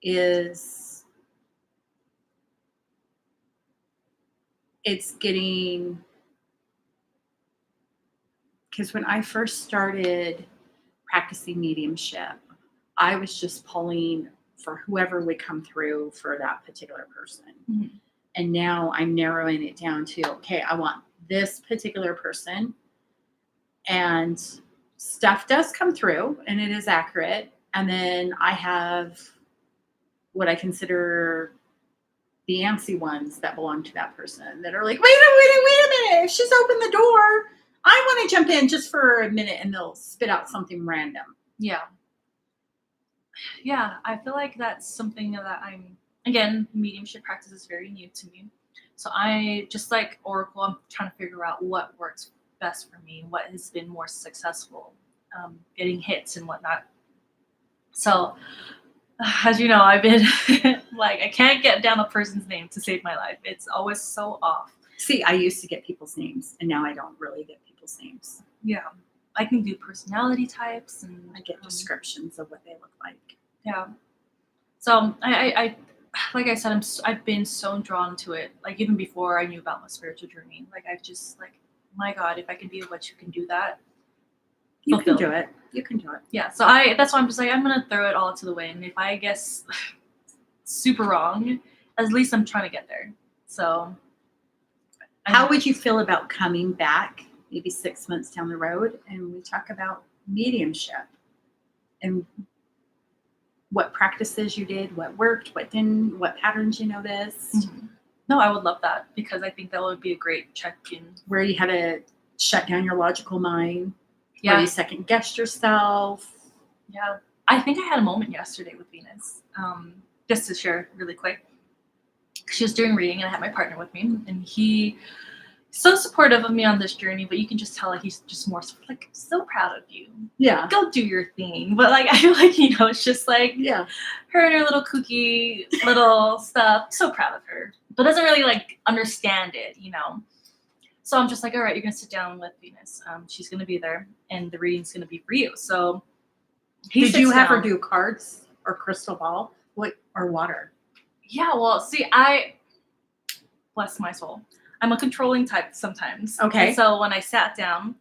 is it's getting, because when I first started practicing mediumship, I was just pulling for whoever would come through for that particular person. Mm-hmm. And now I'm narrowing it down to, okay, I want this particular person. And stuff does come through and it is accurate. And then I have what I consider the antsy ones that belong to that person that are like, wait a minute. If she's opened the door, I want to jump in just for a minute, and they'll spit out something random. Yeah. Yeah, I feel like that's something that again, mediumship practice is very new to me. So I, just like Oracle, I'm trying to figure out what works best for me, what has been more successful, getting hits and whatnot. So, as you know, I've been like, I can't get down a person's name to save my life. It's always so off. See, I used to get people's names, and now I don't really get people's names. Yeah. I can do personality types, and I get descriptions of what they look like. Yeah. So I like I said, I've been so drawn to it. Like even before I knew about my spiritual journey, like I've just like, my God, if I can be a witch who can do that, you can do it. You can do it. Yeah. So that's why I'm just like, I'm gonna throw it all to the wind. If I guess super wrong, at least I'm trying to get there. So. How would you feel about coming back maybe 6 months down the road and we talk about mediumship and what practices you did, what worked, what didn't, what patterns you noticed? Mm-hmm. No, I would love that because I think that would be a great check-in. Where you had to shut down your logical mind, where you second guessed yourself. Yeah. I think I had a moment yesterday with Venus, just to share really quick. She was doing reading and I had my partner with me, and he's so supportive of me on this journey, but you can just tell like he's just more like so proud of you. Yeah. Go do your thing. But like I feel like, it's just like her and her little kooky little stuff. So proud of her. But doesn't really like understand it, So I'm just like, all right, you're gonna sit down with Venus. She's gonna be there and the reading's gonna be for you. So did you have her do cards or crystal ball? Or water? Yeah, well, see, I bless my soul. I'm a controlling type sometimes. Okay. And so when I sat down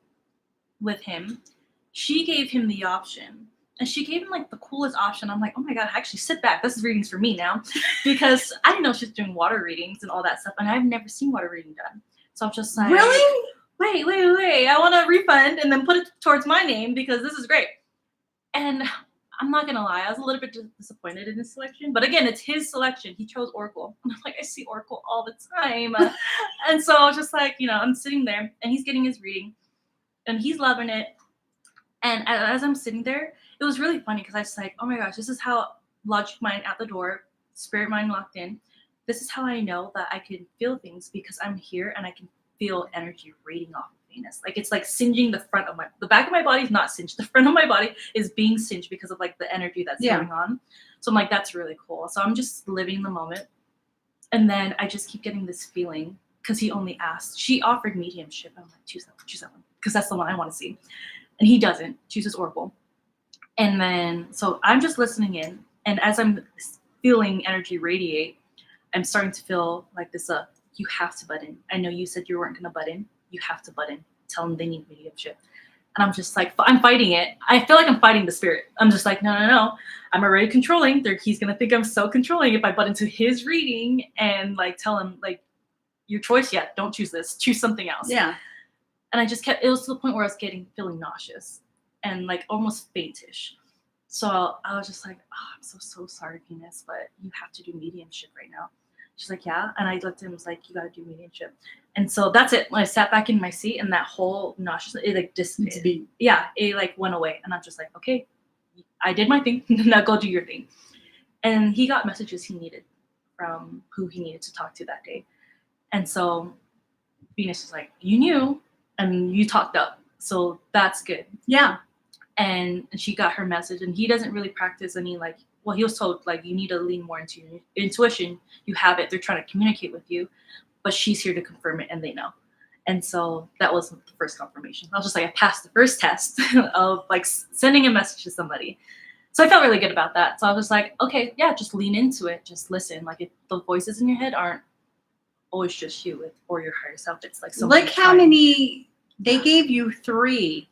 with him, she gave him the option. And she gave him like the coolest option. I'm like, oh my God, actually sit back. This is readings for me now. Because I didn't know she was doing water readings and all that stuff. And I've never seen water reading done. So I'm just like, really? Wait. I want a refund and then put it towards my name because this is great. And I'm not going to lie. I was a little bit disappointed in his selection. But again, it's his selection. He chose Oracle. And I'm like, I see Oracle all the time. And so I was just like, I'm sitting there and he's getting his reading and he's loving it. And as I'm sitting there, it was really funny because I was like, oh my gosh, this is how logic mind at the door, spirit mind locked in. This is how I know that I can feel things because I'm here and I can feel energy radiating off of Venus. Like it's like singeing the back of my body is not singed. The front of my body is being singed because of like the energy that's going on. So I'm like, that's really cool. So I'm just living the moment. And then I just keep getting this feeling because he only asked. She offered mediumship. I'm like, choose that one. Because that's the one I want to see. and he doesn't, chooses Oracle. And then, so I'm just listening in, and as I'm feeling energy radiate, I'm starting to feel like this, you have to butt in. I know you said you weren't going to butt in. You have to butt in. Tell them they need mediumship. And I'm just like, I'm fighting it. I feel like I'm fighting the spirit. I'm just like, no. I'm already controlling. He's going to think I'm so controlling if I butt into his reading and like tell him like, your choice yet. Don't choose this. Choose something else. Yeah. And I just kept, it was to the point where I was feeling nauseous and like almost faintish. So I was just like, oh, I'm so sorry, Venus, but you have to do mediumship right now. She's like, yeah. And I looked at him and was like, you got to do mediumship. And so that's it. When I sat back in my seat and that whole nauseousness, it like dissipated. Yeah, it like went away. And I'm just like, okay, I did my thing. Now go do your thing. And he got messages he needed from who he needed to talk to that day. And so Venus was like, you knew and you talked up. So that's good. Yeah. And she got her message, and he doesn't really practice any like, well, he was told like you need to lean more into your intuition. You have it. They're trying to communicate with you, but she's here to confirm it, and they know. And so that was the first confirmation. I was just like, I passed the first test of like sending a message to somebody. So I felt really good about that. So I was like, okay, yeah, just lean into it. Just listen. Like if the voices in your head aren't always just you or your higher self, it's like somebody. Look how many they gave you 3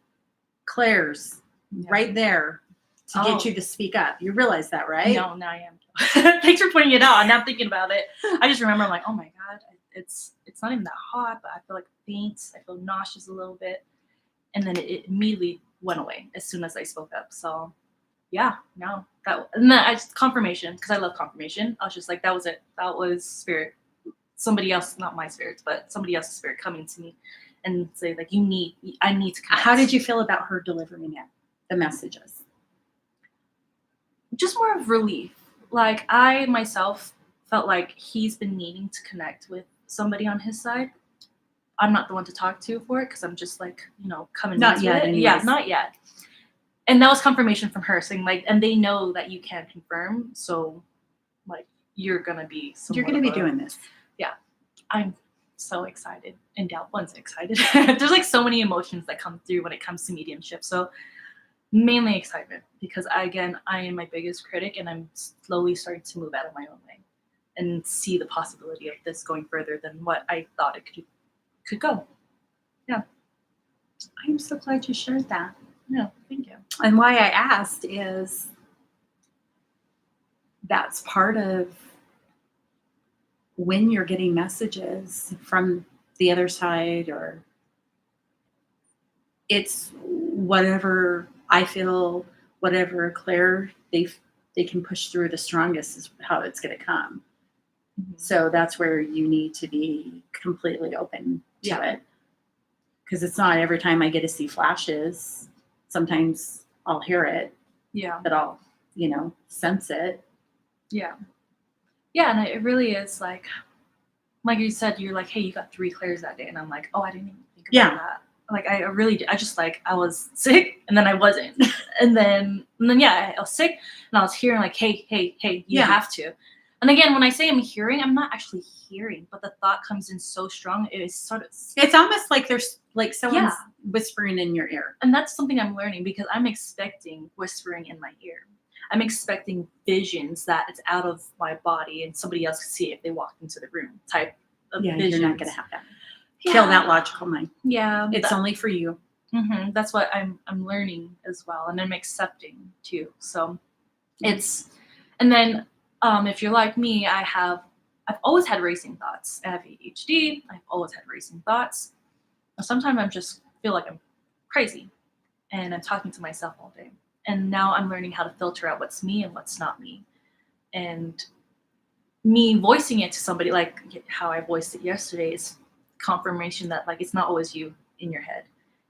clairs right there to get you to speak up. You realize that, right? No, now I am. Thanks for pointing it out. I'm now thinking about it. I just remember I'm like, oh my God, it's not even that hot, but I feel like faint. I feel nauseous a little bit. And then it immediately went away as soon as I spoke up. So yeah, no. And then I just confirmation, because I love confirmation. I was just like, that was it. That was spirit. Somebody else, not my spirits, but somebody else's spirit coming to me and say like, I need to connect. How did you feel about her delivering it, the messages? Just more of relief. Like I myself felt like he's been needing to connect with somebody on his side. I'm not the one to talk to for it because I'm just like, coming not into yet. it. Anyways. Yeah, not yet. And that was confirmation from her saying like, and they know that you can confirm. So like you're gonna be doing this. Yeah. I'm so excited and One's excited. There's like so many emotions that come through when it comes to mediumship. So mainly excitement because I am my biggest critic and I'm slowly starting to move out of my own way and see the possibility of this going further than what I thought it could go. Yeah. I'm so glad you shared that. Yeah, thank you. And why I asked is that's part of when you're getting messages from the other side, or it's whatever I feel, whatever Claire they can push through the strongest is how it's going to come. Mm-hmm. So that's where you need to be completely open to it. Because it's not every time I get to see flashes. Sometimes I'll hear it. Yeah. But I'll, sense it. Yeah. Yeah, and it really is like you said, you're like, hey, you got 3 clairs that day. And I'm like, oh, I didn't even think about that. Like, I really did. I just like, I was sick and then I wasn't. and then, I was sick and I was hearing like, hey, you have to. And again, when I say I'm hearing, I'm not actually hearing, but the thought comes in so strong. It is sort of. It's almost like there's like someone's whispering in your ear. And that's something I'm learning because I'm expecting whispering in my ear. I'm expecting visions that it's out of my body and somebody else could see it if they walked into the room type of visions. You're not going to have that. Kill that logical mind. Yeah. It's only for you. Mm-hmm. That's what I'm learning as well. And I'm accepting too. So it's, and then if you're like me, I've always had racing thoughts. I have ADHD. I've always had racing thoughts. Sometimes I just feel like I'm crazy and I'm talking to myself all day. And now I'm learning how to filter out what's me and what's not me. And me voicing it to somebody, like how I voiced it yesterday, is confirmation that like it's not always you in your head.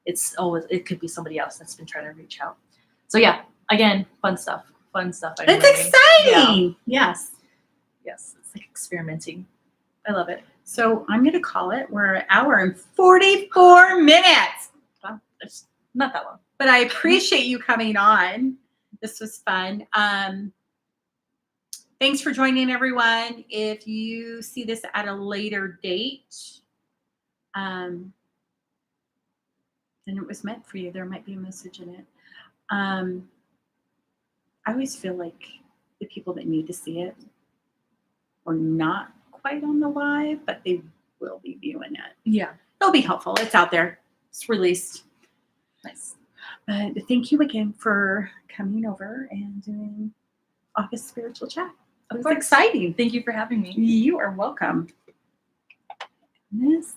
It could be somebody else that's been trying to reach out. So yeah, again, fun stuff. It's exciting. Yeah. Yes. It's like experimenting. I love it. So I'm going to call it. We're an hour and 44 minutes. Wow, it's not that long. But I appreciate you coming on. This was fun. Thanks for joining, everyone. If you see this at a later date, then it was meant for you. There might be a message in it. I always feel like the people that need to see it are not quite on the live, but they will be viewing it. Yeah. It'll be helpful. It's out there. It's released. Nice. But thank you again for coming over and doing August Spiritual Chat. It was exciting. Thank you for having me. You are welcome. Miss